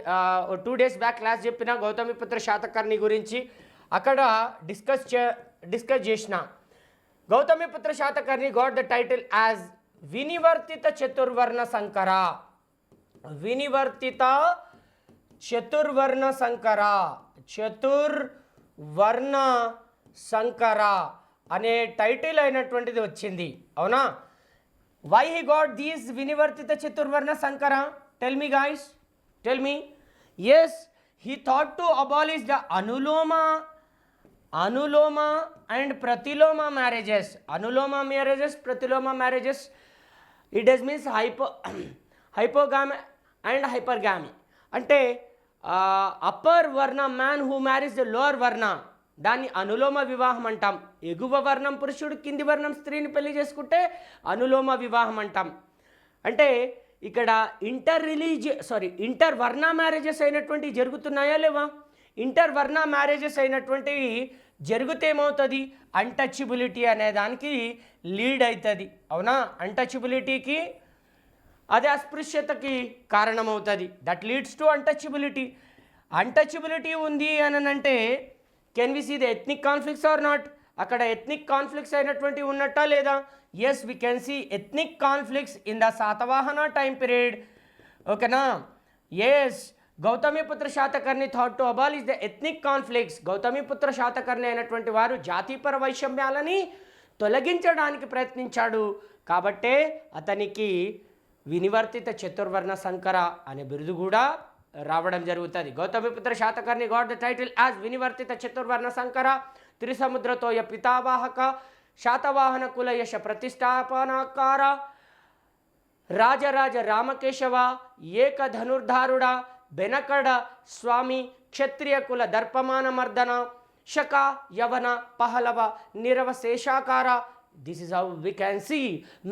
2 days back class చెప్పిన గౌతమిపుత్ర శాతకర్ణి గురించి అక్కడ discuss చేసిన. Gautamiputra Satakarni got the title as Vinivartita Chaturvarna Sankara. Vinivartita Chaturvarna Sankara అనే title అయినటువంటిది వచ్చింది. అవునా? Why he got these Vinivartita Chaturvarna Sankara? Tell me guys, tell me. Yes, he thought to abolish the anuloma and pratiloma marriages. Pratiloma marriages, it does means hypogamy and hypergamy. అంటే upper varna man who marries the lower varna, దాన్ని అనులోమ వివాహం అంటాం. ఎగువ వర్ణం పురుషుడు కింది వర్ణం స్త్రీని పెళ్లి చేసుకుంటే అనులోమ వివాహం అంటాం. అంటే ఇక్కడ ఇంటర్ వర్ణ మ్యారేజెస్ అయినటువంటివి జరుగుతున్నాయా లేవా? ఇంటర్ వర్ణ మ్యారేజెస్ అయినటువంటివి జరిగితే ఏమవుతుంది? అన్టచబిలిటీ అనే దానికి లీడ్ అవుతుంది. అవునా? అన్టచబిలిటీకి, అదే అస్పృశ్యతకి కారణమవుతుంది. That leads to untouchability. Untouchability ఉంది అని అంటే can we see the ethnic conflicts or not? అక్కడ ఎథ్నిక్ కాన్ఫ్లిక్ట్స్ అయినటువంటి ఉన్నట్టా లేదా? Yes, we can see ethnic conflicts in the Satavahana time period. ఓకేనా? Yes, Gautamiputra Satakarni thought to abolish the ethnic conflicts. Gautamiputra Satakarni అయినటువంటి వారు జాతీయపర వైషమ్యాలని తొలగించడానికి ప్రయత్నించాడు. కాబట్టే అతనికి వినివర్తిత చతుర్వర్ణ సంకర అనే బిరుదు కూడా రావడం జరుగుతుంది. Gautamiputra Satakarni got the title as Vinivartita Chaturvarna Sankara, Trisamudratoya పితావాహక, Satavahana కుల యశ ప్రతిష్టాపనకార, రాజరాజ రామకేశవ, ఏక ధనుర్ధారుడ, బెనకడ స్వామి, క్షత్రియ కుల దర్పమాన మర్దన, శక యవన పహలవ, నిరవ శేషాకార. This is how we can see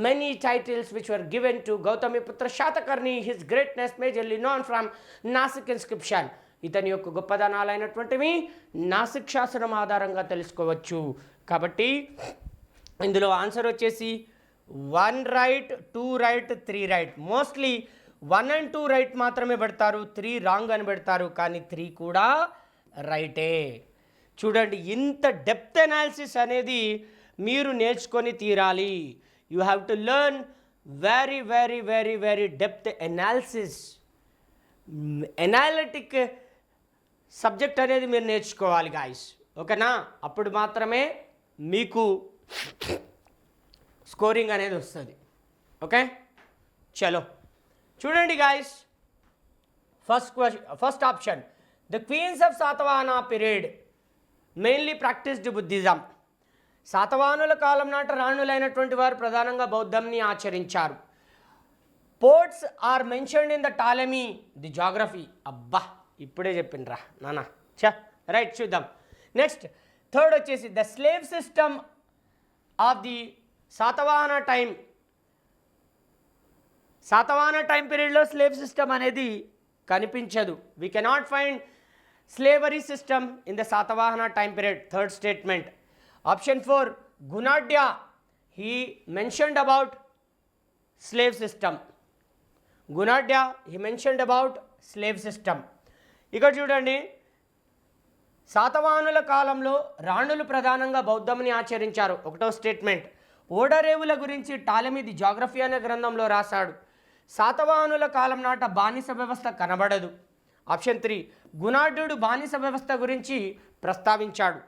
many titles which were given to Gautamiputra Shatakarni. His greatness majorly known from Nasik inscription. ఇతని యొక్క గొప్పదనాలైనటువంటివి నాసిక్ శాసనం ఆధారంగా తెలుసుకోవచ్చు. కాబట్టి ఇందులో ఆన్సర్ వచ్చేసి 1 right, 2 right, 3 right. Mostly 1 and 2 right మాత్రమే పెడతారు, 3 రాంగ్ అని పెడతారు. కానీ 3 కూడా రైటే. చూడండి, ఇంత డెప్త్ అనాలిసిస్ అనేది మీరు నేర్చుకొని తీరాలి. You have to learn very very very very depth analysis. Analytic subject అనేది మీరు నేర్చుకోవాలి గాయస్. ఓకేనా? అప్పుడు మాత్రమే మీకు స్కోరింగ్ అనేది వస్తుంది. ఓకే, చలో చూడండి guys. First option, the queens of Satavahana period mainly practised Buddhism. శాతవాహనుల కాలం నాట రాణులైనటువంటి వారు ప్రధానంగా బౌద్ధంని ఆచరించారు. Ports are mentioned in the Ptolemy the geography. అబ్బా, ఇప్పుడే చెప్పిండ్రా నాన్న. రైట్, చూద్దాం. నెక్స్ట్ థర్డ్ వచ్చేసి the slave system of the Satavahana time. Satavahana time పీరియడ్లో స్లేవ్ సిస్టమ్ అనేది కనిపించదు. We cannot find slavery system in the Satavahana time period. Third statement. Option 4, Gunadya, he mentioned about slave system. Gunadya, he mentioned about slave system. ఇక్కడ చూడండి, శాతవాహనుల కాలంలో రాణులు ప్రధానంగా బౌద్ధంని ఆచరించారు. ఒకటో స్టేట్మెంట్. ఓడరేవుల గురించి టాలెమీ ది జాగ్రఫీ అనే గ్రంథంలో రాశాడు. శాతవాహనుల కాలం నాట బానిస వ్యవస్థ కనబడదు. ఆప్షన్ 3 గుణాఢ్యుడు బానిస వ్యవస్థ గురించి ప్రస్తావించాడు.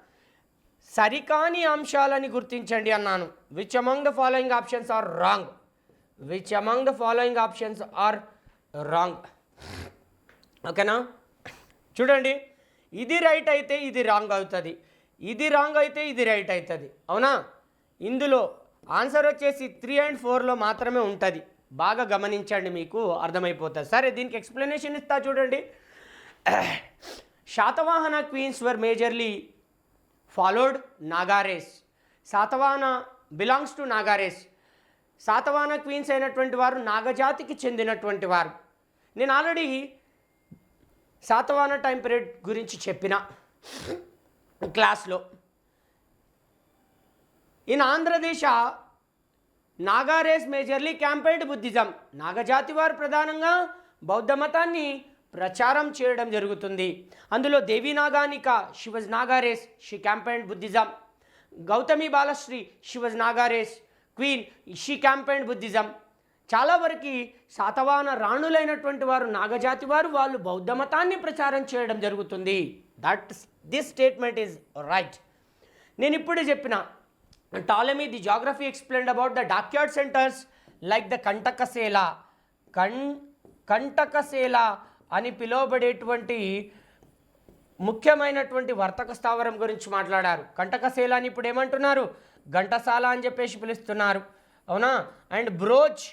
సరికాని అంశాలని గుర్తించండి అన్నాను. Which among the following options are wrong? Which among the following options are wrong? ఓకేనా, చూడండి, ఇది రైట్ అయితే ఇది రాంగ్ అవుతుంది, ఇది రాంగ్ అయితే ఇది రైట్ అవుతుంది. అవునా? ఇందులో ఆన్సర్ వచ్చేసి 3 and 4లో మాత్రమే ఉంటుంది. బాగా గమనించండి, మీకు అర్థమైపోతుంది. సరే, దీనికి ఎక్స్ప్లెనేషన్ ఇస్తా చూడండి. Satavahana queens were majorly followed Naga races. Satavahana belongs to Naga races. Satavahana queens అయినటువంటి వారు నాగజాతికి చెందినటువంటి వారు. నేను ఆల్రెడీ శాతవాహన టైం పీరియడ్ గురించి చెప్పిన క్లాస్లో. In Andhradesh Naga races majorly campaigned Buddhism. నాగజాతి వారు ప్రధానంగా బౌద్ధ మతాన్ని ప్రచారం చేయడం జరుగుతుంది. అందులో Devi Naganika, she was Naga races, she campaigned Buddhism. Gautami Balasri, she was Naga races queen, she campaigned Buddhism. చాలా వరకు శాతవాహన రాణులైనటువంటి వారు నాగజాతి వారు, వాళ్ళు బౌద్ధ మతాన్ని ప్రచారం చేయడం జరుగుతుంది. This statement is right. నేను ఇప్పుడే చెప్పిన Ptolemy the geography explained about the dockyard centres like the Kantakasela. Kantakasela అని పిలువబడేటువంటి ముఖ్యమైనటువంటి వర్తక స్థావరం గురించి మాట్లాడారు. కంటకసేల అని ఇప్పుడు ఏమంటున్నారు? ఘంటసాల అని చెప్పేసి పిలుస్తున్నారు. అవునా? అండ్ బ్రోచ్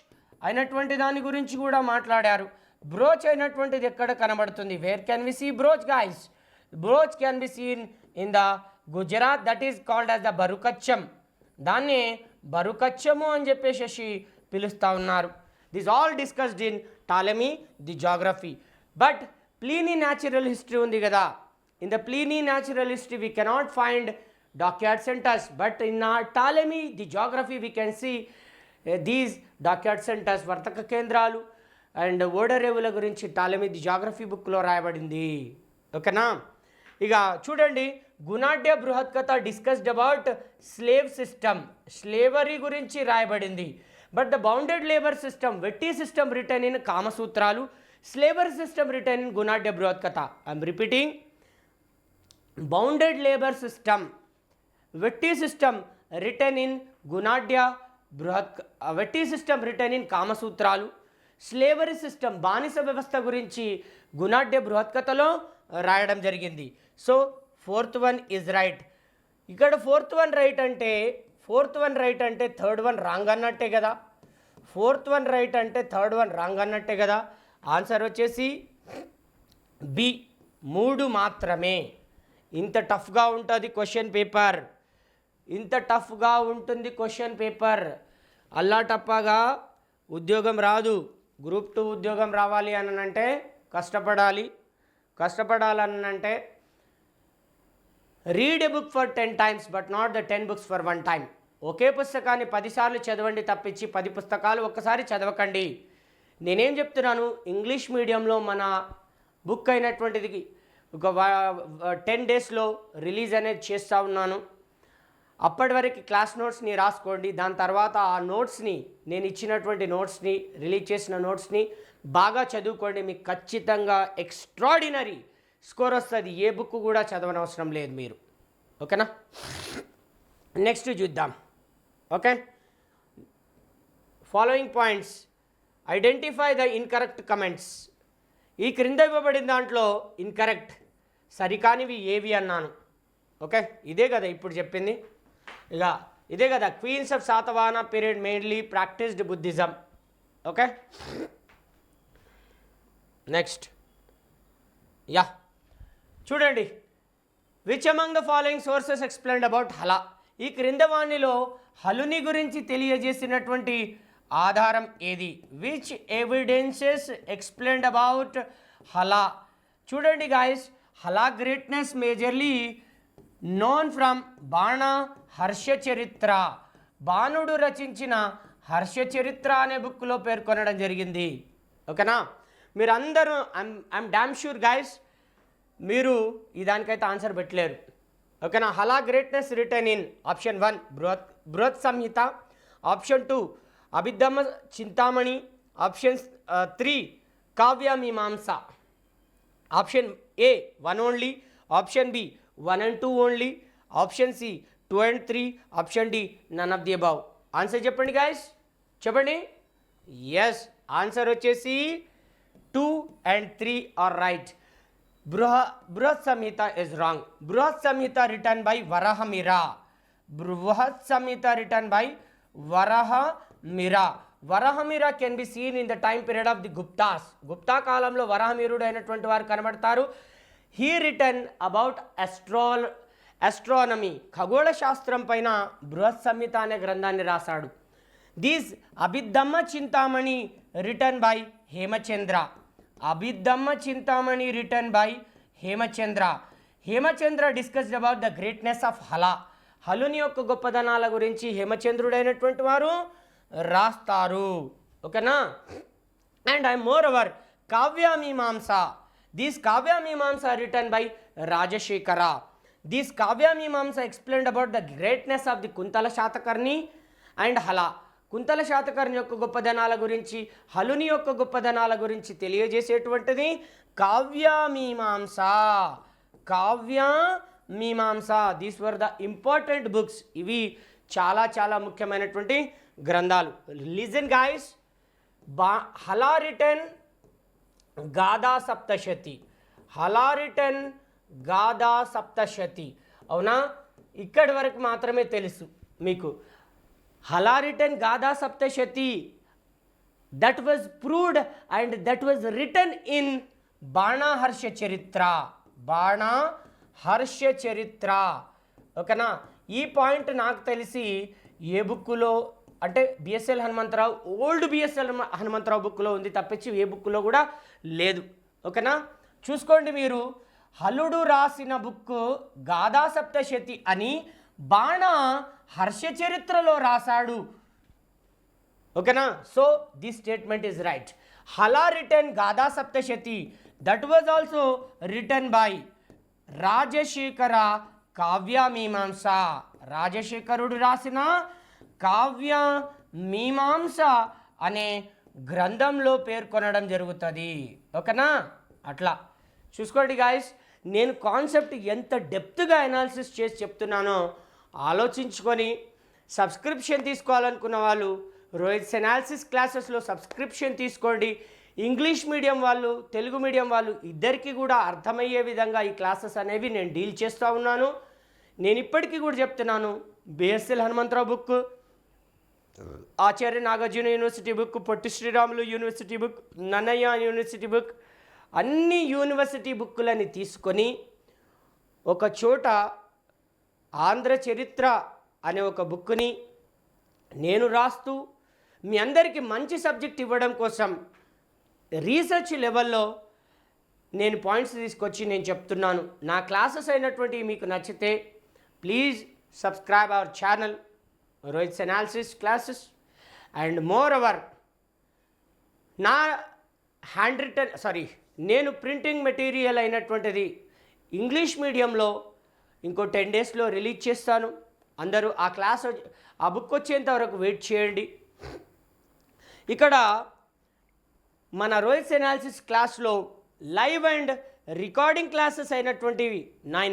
అయినటువంటి దాని గురించి కూడా మాట్లాడారు. బ్రోచ్ అయినటువంటిది ఎక్కడ కనబడుతుంది? Where can we see Broach guys? Broach can be seen in the Gujarat, that is called as the Barukachcham. దాన్ని బరుకచ్చము అని చెప్పేసి పిలుస్తూ ఉన్నారు. This all discussed in Ptolemy the geography. But Pliny natural history ఉంది కదా, in the Pliny natural history we cannot find dockyard centres, but in Ptolemy the geography we can see these dockyard centres. వర్తక కేంద్రాలు and ఓడరేవుల గురించి Ptolemy the geography బుక్లో రాయబడింది. ఓకేనా? ఇక చూడండి, Gunadhya Brihatkatha discussed about slave system. Slavery గురించి రాయబడింది. But the bounded labour system, vetti system written in కామసూత్రాలు, slavery system written in Gunadhya Brihatkatha. I'm repeating, bounded labour system, vetti system written in Gunadhya vetti system written in కామసూత్రాలు, slavery system బానిస వ్యవస్థ గురించి గుణాఢ్య బృహత్కథలో రాయడం జరిగింది. So 4th one is right. ఇక్కడ 4th one రైట్ అంటే 3rd one రాంగ్ అన్నట్టే కదా. 4th one రైట్ అంటే 3rd one రాంగ్ అన్నట్టే కదా. ఆన్సర్ వచ్చేసి బి, 3 మాత్రమే. ఇంత టఫ్గా ఉంటుంది క్వశ్చన్ పేపర్, ఇంత టఫ్గా ఉంటుంది క్వశ్చన్ పేపర్. అల్లా టప్పాగా ఉద్యోగం రాదు. గ్రూప్ 2 ఉద్యోగం రావాలి అని అంటే కష్టపడాలనంటే read a book for 10 times but not the 10 books for 1 time. ఒకే పుస్తకాన్ని 10 సార్లు చదవండి తప్పించి 10 పుస్తకాలు ఒక్కసారి చదవకండి. నేనేం చెప్తున్నాను, ఇంగ్లీష్ మీడియంలో మన బుక్ అయినటువంటిది ఒక 10 daysలో రిలీజ్ అనేది చేస్తూ ఉన్నాను. అప్పటి వరకు క్లాస్ నోట్స్ని రాసుకోండి. దాని తర్వాత ఆ నోట్స్ని, నేను ఇచ్చినటువంటి నోట్స్ని, రిలీజ్ చేసిన నోట్స్ని బాగా చదువుకోండి. మీకు ఖచ్చితంగా ఎక్స్ట్రాడినరీ స్కోర్ వస్తుంది. ఏ బుక్ కూడా చదవనవసరం లేదు మీరు. ఓకేనా? నెక్స్ట్ చూద్దాం. Okay, following points. Identify the incorrect comments. ఈ క్రింద ఇవ్వబడిన దాంట్లో ఇన్కరెక్ట్, సరికానివి ఏవి అన్నాను. ఓకే, ఇదే కదా ఇప్పుడు చెప్పింది. ఇక ఇదే కదా, queens of Satavahana period mainly practised Buddhism. Okay, next yeah చూడండి. Which among the following sources explained about Hala. ఈ క్రింద వాణిలో హలుని గురించి తెలియజేసినటువంటి ఆధారం ఏది? Which evidences explained about Hala. చూడండి guys, Hala greatness majorly known from Bana Harshacharita. బాణుడు రచించిన హర్షచరిత్ర అనే బుక్లో పేర్కొనడం జరిగింది. ఓకేనా? మీరు అందరూ ఐఎమ్ డామ్ షూర్ గాయస్, మీరు ఈ దానికైతే ఆన్సర్ పెట్టలేరు. ఓకేనా? Hala greatness return in option 1 Brihat Samhita, option 2 Abhidhamma Chintamani, option 3 Kavya Mimamsa. Option A 1 only, option B 1 and 2 only, option C 2 and 3, option D none of the above. Answer చెప్పండి గాయస్, చెప్పండి. ఎస్, ఆన్సర్ వచ్చేసి 2 and 3 are right. బృహత్ సంహిత is wrong. బృహత్ Samhita written by Varahamihira. Brihat Samhita written by Varahamihira. Varahamihira can be seen in the time period of the Guptas. Gupta కాలంలో వరాహమిరుడు అయినటువంటి వారు కనబడతారు. హీ రిటర్న్ అబౌట్ astronomy, ఖగోళ శాస్త్రం పైన బృహత్ సంహిత అనే గ్రంథాన్ని రాశాడు. This Abhidhamma Chintamani written by Hemachandra. Abhidhamma Chintamani written by Hemachandra. Hemachandra discussed about the greatness of Hala. హలుని యొక్క గొప్పదనాల గురించి హేమచంద్రుడైనటువంటి వారు రాస్తారు. ఓకేనా? And I moreover Kavyamimamsa. This Kavyamimamsa written by Rajasekhara. This Kavyamimamsa explained about the greatness of the Kuntala Satakarni and Hala. Kuntala Satakarni యొక్క గొప్పదనాల గురించి, హలుని యొక్క గొప్పదనాల గురించి తెలియజేసేటువంటిది Kavyamimamsa. Kavyamimamsa. These were the important books. ఇవి చాలా చాలా ముఖ్యమైనటువంటి గ్రంథాలు. Listen guys. Hala written Gatha Saptasati. Hala written Gatha Saptasati. అవునా? ఇక్కడి వరకు మాత్రమే తెలుసు మీకు. Hala written Gatha Saptasati, that was proved and that was written in Banaharsha Charitra. Banaharsha చరిత్ర. ఓకేనా? ఈ పాయింట్ నాకు తెలిసి ఏ బుక్కులో అంటే BSL Hanumantharao, old BSL Hanumantharao బుక్లో ఉంది తప్పించి ఏ బుక్లో కూడా లేదు. ఓకేనా? చూసుకోండి మీరు. హలుడు రాసిన బుక్ గాథా సప్తశతి అని బాణ హర్ష చరిత్రలో రాశాడు. ఓకేనా? So this statement is right. Hala written Gatha Saptasati, that was also written by Rajasekhara Kavyamimamsa. రాజశేఖరుడు రాసిన కావ్య మీమాంస అనే గ్రంథంలో పేర్కొనడం జరుగుతుంది. ఓకేనా? అట్లా చూసుకోండి గాయస్. నేను కాన్సెప్ట్ ఎంత డెప్త్గా అనాలిసిస్ చేసి చెప్తున్నానో ఆలోచించుకొని సబ్స్క్రిప్షన్ తీసుకోవాలనుకున్న వాళ్ళు రోహిత్ అనాలిసిస్ క్లాసెస్లో సబ్స్క్రిప్షన్ తీసుకోండి. ఇంగ్లీష్ మీడియం వాళ్ళు, తెలుగు మీడియం వాళ్ళు ఇద్దరికీ కూడా అర్థమయ్యే విధంగా ఈ క్లాసెస్ అనేవి నేను డీల్ చేస్తూ ఉన్నాను. నేను ఇప్పటికీ కూడా చెప్తున్నాను, BSL Hanumantharao book, Acharya Nagarjuna university book, Potti Sriramulu university book, Nannaya university book, అన్ని యూనివర్సిటీ బుక్కులని తీసుకొని ఒక చోట ఆంధ్ర చరిత్ర అనే ఒక బుక్ని నేను రాస్తూ మీ అందరికీ మంచి సబ్జెక్ట్ ఇవ్వడం కోసం రీసెర్చ్ లెవెల్లో నేను పాయింట్స్ తీసుకొచ్చి నేను చెప్తున్నాను. నా క్లాసెస్ అయినటువంటివి మీకు నచ్చితే please subscribe our channel Rohit analysis classes. And more over నా హ్యాండ్ రిటన్ నేను ప్రింటింగ్ మెటీరియల్ అయినటువంటిది ఇంగ్లీష్ మీడియంలో ఇంకో 10 డేస్లో రిలీజ్ చేస్తాను. అందరూ ఆ బుక్ వచ్చేంత వరకు వెయిట్ చేయండి. ఇక్కడ మన రోహిత్ అనాలిసిస్ క్లాస్లో లైవ్ అండ్ రికార్డింగ్ క్లాసెస్ అయినటువంటివి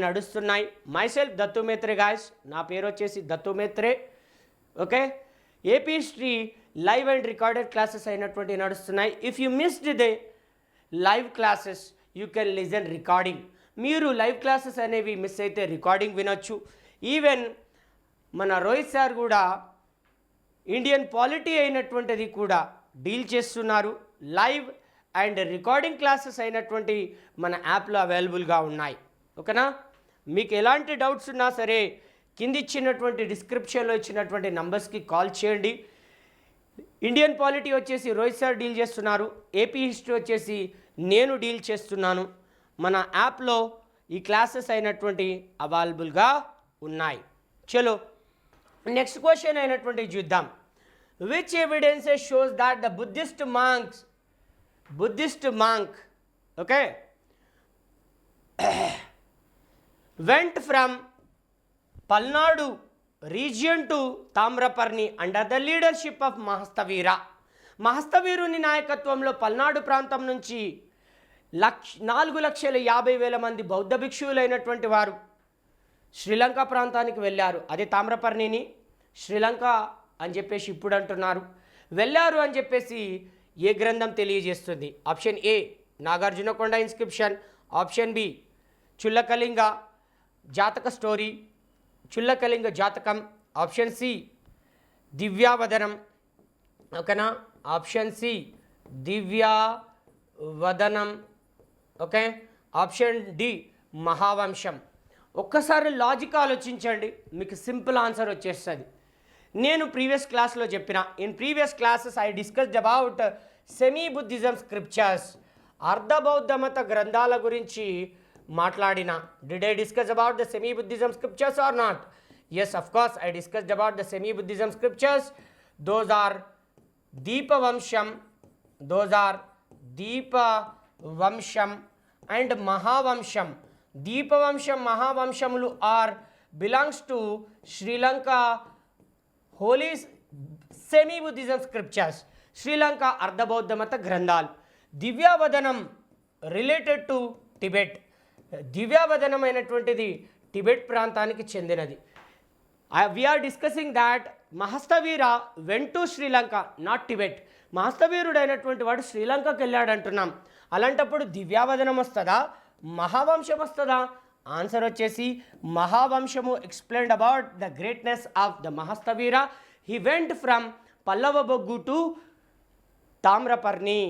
నడుస్తున్నాయి. మైసెల్ఫ్ దత్తు మేత్రే గాయస్, నా పేరు వచ్చేసి Dattu Methre. Okay, AP history live and recorded classes అయినటువంటివి నడుస్తున్నాయి. If you missed the live classes you can listen recording. మీరు లైవ్ క్లాసెస్ అనేవి మిస్ అయితే రికార్డింగ్ వినొచ్చు. ఈవెన్ మన రోహిత్ సార్ కూడా ఇండియన్ పాలిటీ అయినటువంటిది కూడా డీల్ చేస్తున్నారు. లైవ్ అండ్ రికార్డింగ్ క్లాసెస్ అయినటువంటి మన యాప్లో అవైలబుల్గా ఉన్నాయి. ఓకేనా? మీకు ఎలాంటి డౌట్స్ ఉన్నా సరే కింద ఇచ్చినటువంటి డిస్క్రిప్షన్లో ఇచ్చినటువంటి నంబర్స్కి కాల్ చేయండి. ఇండియన్ పాలిటీ వచ్చేసి రోహిత్ సార్ డీల్ చేస్తున్నారు, ఏపీ హిస్టరీ వచ్చేసి నేను డీల్ చేస్తున్నాను. మన యాప్లో ఈ క్లాసెస్ అయినటువంటి అవైలబుల్గా ఉన్నాయి. చలో నెక్స్ట్ క్వశ్చన్ అయినటువంటి చూద్దాం. Which evidences shows that the Buddhist monk okay went from Palnadu region to Tamraparni under the leadership of Mahastavira. మహస్తవీరుని నాయకత్వంలో పల్నాడు ప్రాంతం నుంచి 4,50,000 మంది బౌద్ధ భిక్షువులైనటువంటి వారు శ్రీలంక ప్రాంతానికి వెళ్ళారు. అదే తామ్రపర్ణిని శ్రీలంక అని చెప్పేసి ఇప్పుడు అంటున్నారు. వెళ్ళారు అని చెప్పేసి ఏ గ్రంథం తెలియజేస్తుంది? Option A Nagarjunakonda inscription, option B Chullakalinga Jataka story, Chullakalinga Jatakam, option C Divyavadanam, ఓకేనా, option C Divyavadanam, okay, option D Mahavamsam. ఒక్కసారి లాజిక్ ఆలోచించండి, మీకు సింపుల్ ఆన్సర్ వచ్చేస్తుంది. నేను ప్రీవియస్ క్లాస్లో చెప్పిన, in previous classes I discussed about semi Buddhism scriptures, అర్ధబౌద్ధ మత గ్రంథాల గురించి మాట్లాడిన. Did I discuss about the semi Buddhism scriptures or not? Yes, of course I discussed about the semi Buddhism scriptures. Those are Dipavamsam, Dipavamsam and Mahavamsam. Dipavamsam, మహావంశములు are belongs to Sri Lanka holy semi Buddhism scriptures, Sri Lanka అర్ధబౌద్ధ మత గ్రంథాలు. Divyavadanam related to Tibet, Divyavadanam అయినటువంటిది Tibet ప్రాంతానికి చెందినది. We are discussing that మహస్తవీర went to Sri Lanka, not Tibet. మహస్తవీరుడు అయినటువంటి వాడు శ్రీలంకకి వెళ్ళాడు అంటున్నాం. అలాంటప్పుడు దివ్యావదనం వస్తుందా, మహావంశం వస్తుందా? ఆన్సర్ వచ్చేసి Mahavamsamu. Explained about the greatness of the Mahasthavira. He went from Pallava Boggu to Tamraparni.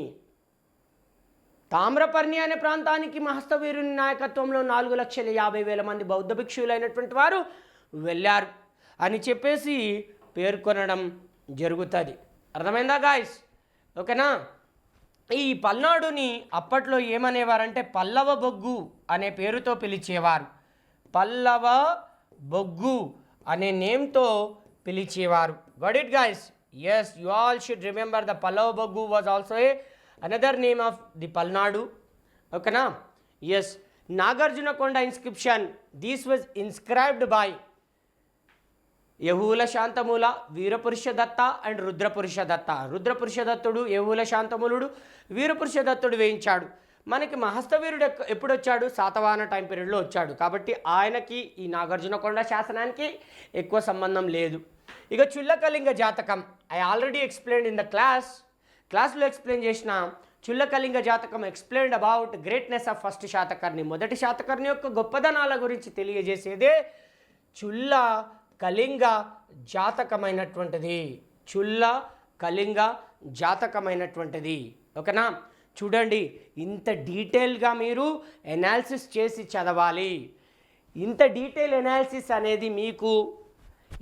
Tamraparni అనే ప్రాంతానికి మహస్తవీరుని నాయకత్వంలో 4,50,000 మంది బౌద్ధ భిక్షువులైనటువంటి వారు వెళ్ళారు అని చెప్పేసి పేర్కొనడం జరుగుతుంది. అర్థమైందా గాయస్? ఓకేనా? ఈ పల్నాడుని అప్పట్లో ఏమనేవారంటే పల్లవ బొగ్గు అనే పేరుతో పిలిచేవారు. పల్లవ బొగ్గు అనే నేమ్తో పిలిచేవారు. Got it guys? Yes, you all should remember the Pallava Boggu was also another name of the Palnadu. ఓకేనా? Yes, Nagarjunakonda inscription, this was inscribed by Yahula Santamula, Virapurusha Datta and Rudrapurusha Datta. Rudrapurusha దత్తుడు, యహూల శాంతమూలుడు, వీరపురుష దత్తుడు వేయించాడు. మనకి మహస్తవీరుడు ఎప్పుడు వచ్చాడు? శాతవాహన టైం పీరియడ్లో వచ్చాడు. కాబట్టి ఆయనకి ఈ నాగార్జునకొండ శాసనానికి ఎక్కువ సంబంధం లేదు. ఇక చుల్లకలింగ జాతకం, I already explained in the క్లాస్లో ఎక్స్ప్లెయిన్ చేసిన చుల్లకలింగ జాతకం explained about greatness of first Satakarni. మొదటి శాతకర్ణి యొక్క గొప్పదనాల గురించి తెలియజేసేదే చుల్ల కళింగ జాతకమైనటువంటిది. చుల్ల కళింగ జాతకమైనటువంటిది. ఓకేనా? చూడండి, ఇంత డీటెయిల్గా మీరు ఎనాలిసిస్ చేసి చదవాలి. ఇంత డీటెయిల్ ఎనాలిసిస్ అనేది మీకు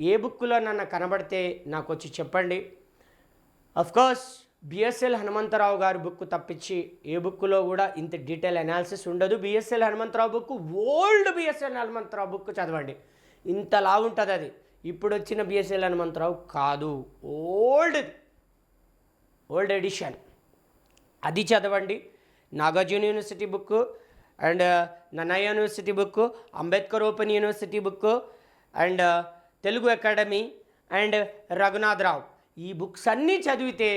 ఏ బుక్లో నన్ను కనబడితే నాకు వచ్చి చెప్పండి. అఫ్కోర్స్ బిఎస్ఎల్ హనుమంతరావు గారి బుక్ తప్పించి ఏ బుక్లో కూడా ఇంత డీటెయిల్ ఎనాలిసిస్ ఉండదు. BSL Hanumantharao book, old BSL Hanumantharao book చదవండి, ఇంతలా ఉంటుంది అది. ఇప్పుడు వచ్చిన బిఎస్ఎల్ హనుమంతరావు కాదు, ఓల్డ్ ఎడిషన్, అది చదవండి. Nagarjuna university book and Nannaya university book, Ambedkar open university book and Telugu academy and Raghunatharao, ఈ బుక్స్ అన్నీ చదివితే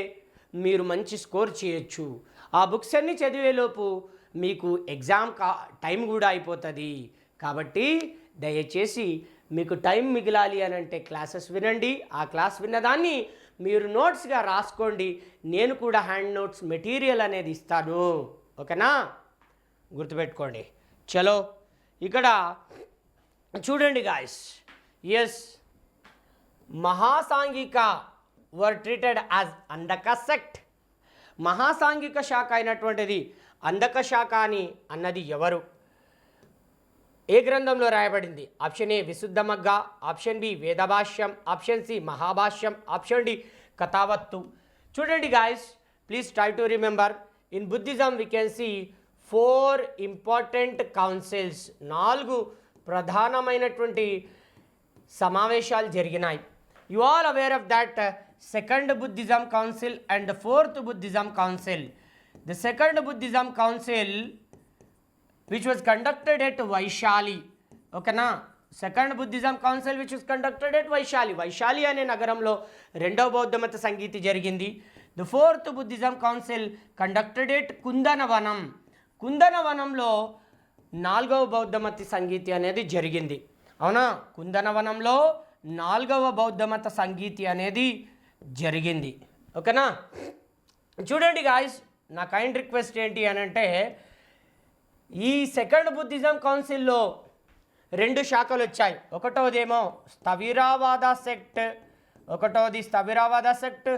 మీరు మంచి స్కోర్ చేయొచ్చు. ఆ బుక్స్ అన్నీ చదివేలోపు మీకు ఎగ్జామ్ టైం కూడా అయిపోతుంది. కాబట్టి దయచేసి మీకు టైం మిగిలాలి అని అంటే క్లాసెస్ వినండి. ఆ క్లాస్ విన్నదాన్ని మీరు నోట్స్గా రాసుకోండి. నేను కూడా హ్యాండ్ నోట్స్ మెటీరియల్ అనేది ఇస్తాను. ఓకేనా? గుర్తుపెట్టుకోండి. చలో, ఇక్కడ చూడండి గాయస్. ఎస్, మహాసాంఘిక వర్ treated as Andhaka sect. Mahasanghika శాఖ అయినటువంటిది అంధక శాఖ అని అన్నది ఎవరు? ఏ గ్రంథంలో రాయబడింది? Option A Visuddhimagga, option B Vedabhashyam, option C Mahabhashyam, option D Kathavatthu. చూడండి guys, please try to remember. In Buddhism we can see 4 important councils. 4 ప్రధానమైనటువంటి సమావేశాలు జరిగినాయి. You all aware of that second Buddhism council and fourth Buddhism council. The second Buddhism council which was conducted at Vaishali. ఓకేనా? Second Buddhism council which was conducted at Vaishali. Vaishali అనే నగరంలో రెండవ బౌద్ధ మత సంగీతి జరిగింది. The fourth Buddhism council conducted at Kundanavanam. కుందనవనంలో 4వ బౌద్ధమత సంగీతి అనేది జరిగింది. అవునా? కుందనవనంలో 4వ బౌద్ధమత సంగీతి అనేది జరిగింది. ఓకేనా? చూడండి గాయస్, నా కైండ్ రిక్వెస్ట్ ఏంటి అని అంటే, ఈ సెకండ్ బుద్ధిజం కౌన్సిల్లో 2 శాఖలు వచ్చాయి. ఒకటోదేమో స్థవిరావాద సెక్ట్,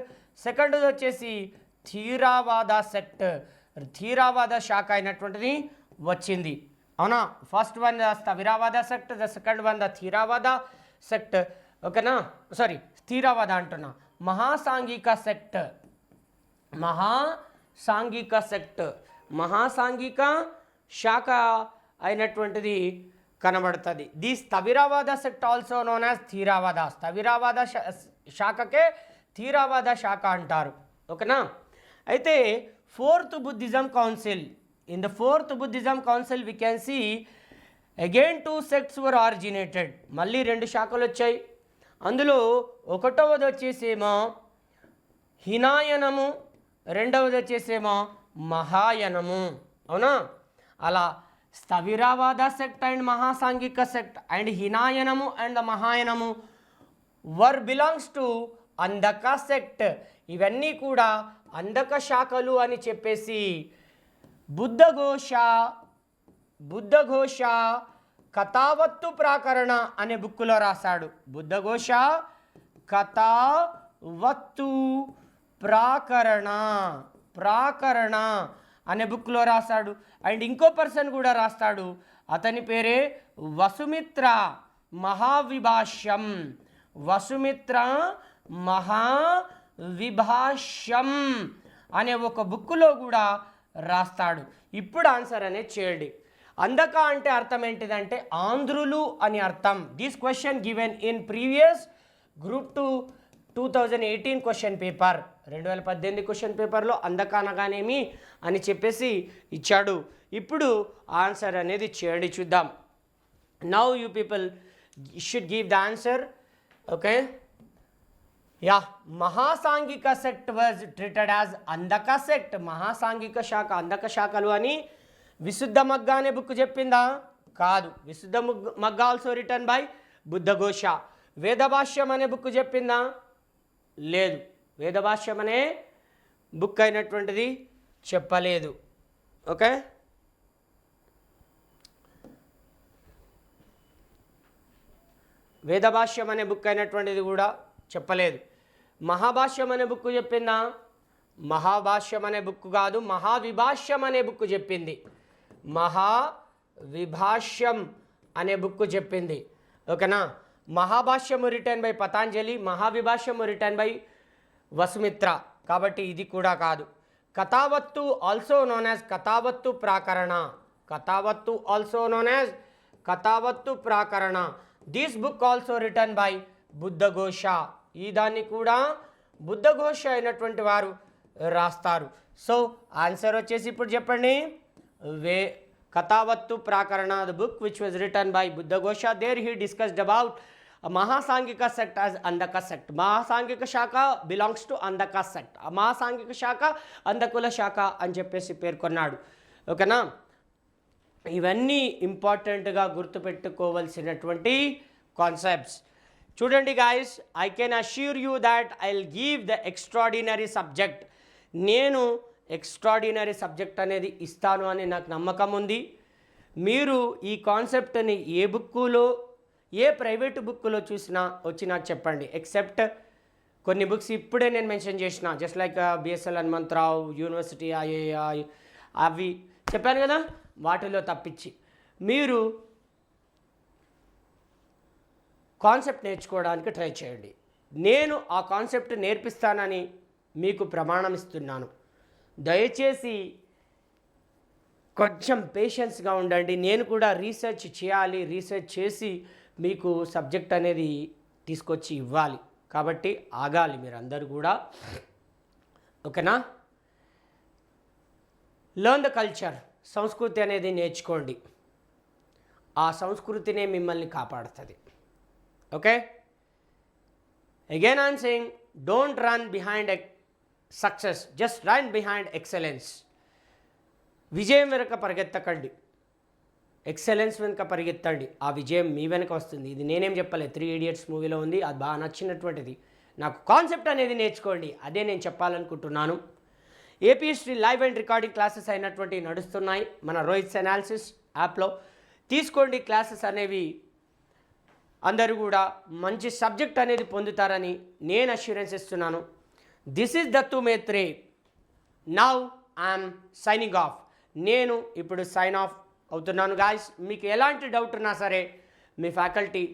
సెకండ్ది వచ్చేసి థీరావాద సెక్ట్, థీరావాద శాఖ అయినటువంటిది వచ్చింది. అవునా? First one the Sthaviravada sect, the second one the Theravada sect. ఓకేనా? సారీ, స్థిరావాద అంటున్నా. మహాసాంఘిక మహాసాంఘిక శాఖ అయినటువంటిది కనబడుతుంది. The Sthaviravada sect also known as Theravada. Sthaviravada శాఖకే థీరావాద శాఖ అంటారు. ఓకేనా? అయితే fourth Buddhism council, in the fourth Buddhism council we can see again 2 sects were originated. మళ్ళీ 2 శాఖలు వచ్చాయి. అందులో ఒకటవది వచ్చేసేమో హినాయనము, రెండవది వచ్చేసేమో మహాయనము. అవునా? అలా Sthaviravada sect and Mahasanghika sect and Hinayanamu and the Mahayanamu were belongs to Andhaka sect. ఇవన్నీ కూడా అంధక శాఖలు అని చెప్పేసి బుద్ధఘోష కథావత్తు ప్రాకరణ అనే బుక్కులో రాశాడు. బుద్ధఘోష కథావత్తు ప్రాకరణ అనే బుక్లో రాశాడు. అండ్ ఇంకో పర్సన్ కూడా రాస్తాడు, అతని పేరే వసుమిత్ర మహావిభాష్యం అనే ఒక బుక్కులో కూడా రాస్తాడు. ఇప్పుడు ఆన్సర్ అనేది చేయండి. అంధక అంటే అర్థం ఏంటిదంటే ఆంధ్రులు అని అర్థం. This question given in previous group 2 2018 question paper, 2018 question పేపర్లో అంధక అనగానేమి అని చెప్పేసి ఇచ్చాడు. ఇప్పుడు ఆన్సర్ అనేది చేయండి, చూద్దాం. Now you people should give the answer. Okay, yeah, Mahasanghika sect was treated as Andhaka sect. Mahasanghika శాఖ అంధక శాఖలు అని విశుద్ధ మగ్గ అనే బుక్ చెప్పిందా? కాదు. విశుద్ధ మగ్గ ఆల్సో రిటర్న్ బై బుద్ధఘోష. వేదభాష్యం అనే బుక్ చెప్పిందా? లేదు. వేదభాష్యం అనే బుక్ అయినటువంటిది చెప్పలేదు. ఓకే, వేదభాష్యం అనే బుక్ అయినటువంటిది కూడా చెప్పలేదు. మహాభాష్యం అనే బుక్ చెప్పిందా? మహాభాష్యం అనే బుక్ కాదు, మహావిభాష్యం అనే బుక్ చెప్పింది. మహావిభాష్యం అనే బుక్ చెప్పింది. ఓకేనా? Mahabhashyamu written by Patanjali, Mahavibhashyamu written by Vasumitra. కాబట్టి ఇది కూడా కాదు. Kathavatthu also known as Kathavatthu Prakarana. Kathavatthu also known as Kathavatthu Prakarana. This book also written by Buddhaghosha. ఈ దాన్ని కూడా బుద్ధఘోష అయినటువంటి వారు రాస్తారు. సో ఆన్సర్ వచ్చేసి ఇప్పుడు చెప్పండి. Kathavatthu Prakarana, the book which was written by Buddhaghosha. There he discussed about Mahasanghika sect as Andhaka sect. Mahasanghika శాఖ belongs to Andhaka sect. Mahasanghika శాఖ అంధకుల శాఖ అని చెప్పేసి పేర్కొన్నాడు. ఓకేనా? ఇవన్నీ ఇంపార్టెంట్గా గుర్తుపెట్టుకోవాల్సినటువంటి కాన్సెప్ట్స్. చూడండి guys, I can assure you that I will give the extraordinary subject. నేను ఎక్స్ట్రాడినరీ సబ్జెక్ట్ అనేది ఇస్తాను అని నాకు నమ్మకం ఉంది. మీరు ఈ కాన్సెప్ట్ని ఏ బుక్కులో, ఏ ప్రైవేటు బుక్కులో చూసినా వచ్చి నాకు చెప్పండి. ఎక్సెప్ట్ కొన్ని బుక్స్ ఇప్పుడే నేను మెన్షన్ చేసిన, just like BSL Hanumantharao, university IAI, అవి చెప్పాను కదా, వాటిలో తప్పించి మీరు కాన్సెప్ట్ నేర్చుకోవడానికి ట్రై చేయండి. నేను ఆ కాన్సెప్ట్ నేర్పిస్తానని మీకు ప్రమాణం ఇస్తున్నాను. దయచేసి కొంచెం పేషెన్స్గా ఉండండి. నేను కూడా రీసెర్చ్ చేయాలి, రీసెర్చ్ చేసి మీకు సబ్జెక్ట్ అనేది తీసుకొచ్చి ఇవ్వాలి. కాబట్టి ఆగాలి మీరందరూ కూడా. ఓకేనా? Learn the culture. సంస్కృతి అనేది నేర్చుకోండి. ఆ సంస్కృతినే మిమ్మల్ని కాపాడుతుంది. Okay, again I'm saying, don't run behind success, just run behind excellence. విజయం వెనుక పరిగెత్తకండి, ఎక్సలెన్స్ వెనుక పరిగెత్తండి, ఆ విజయం మీ వెనుక వస్తుంది. ఇది నేనేం చెప్పలేదు, 3 Idiots మూవీలో ఉంది, అది బాగా నచ్చినటువంటిది. నాకు కాన్సెప్ట్ అనేది నేర్చుకోండి, అదే నేను చెప్పాలనుకుంటున్నాను. AP history live and recording classes అయినటువంటి నడుస్తున్నాయి మన రోహిత్స్ అనాలిసిస్ యాప్లో. తీసుకోండి క్లాసెస్ అనేవి, అందరూ కూడా మంచి సబ్జెక్ట్ అనేది పొందుతారని నేను అష్యూరెన్స్ ఇస్తున్నాను. This is Dattu మేత్రే. Now I'm signing off. నేను ఇప్పుడు సైన్ ఆఫ్ అవుతున్నాను గాయస్. మీకు ఎలాంటి డౌట్ ఉన్నా సరే మీ ఫ్యాకల్టీ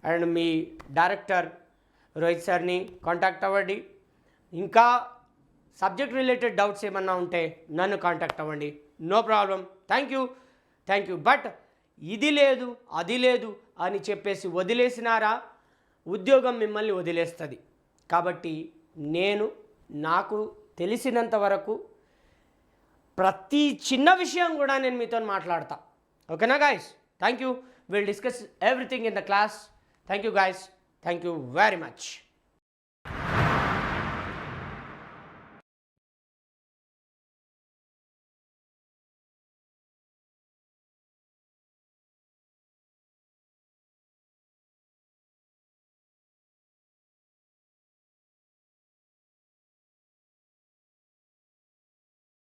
అండ్ మీ డైరెక్టర్ రోహిత్ సార్ని కాంటాక్ట్ అవ్వండి. ఇంకా సబ్జెక్ట్ రిలేటెడ్ డౌట్స్ ఏమన్నా ఉంటే నన్ను కాంటాక్ట్ అవ్వండి, no problem. Thank you. But ఇది లేదు అది లేదు అని చెప్పేసి వదిలేసినారా, ఉద్యోగం మిమ్మల్ని వదిలేస్తుంది. కాబట్టి నాకు తెలిసినంత వరకు ప్రతి చిన్న విషయం కూడా నేను మీతో మాట్లాడతా. ఓకేనా guys? Thank you. Will discuss everything in the class. Thank you guys. Thank you very much.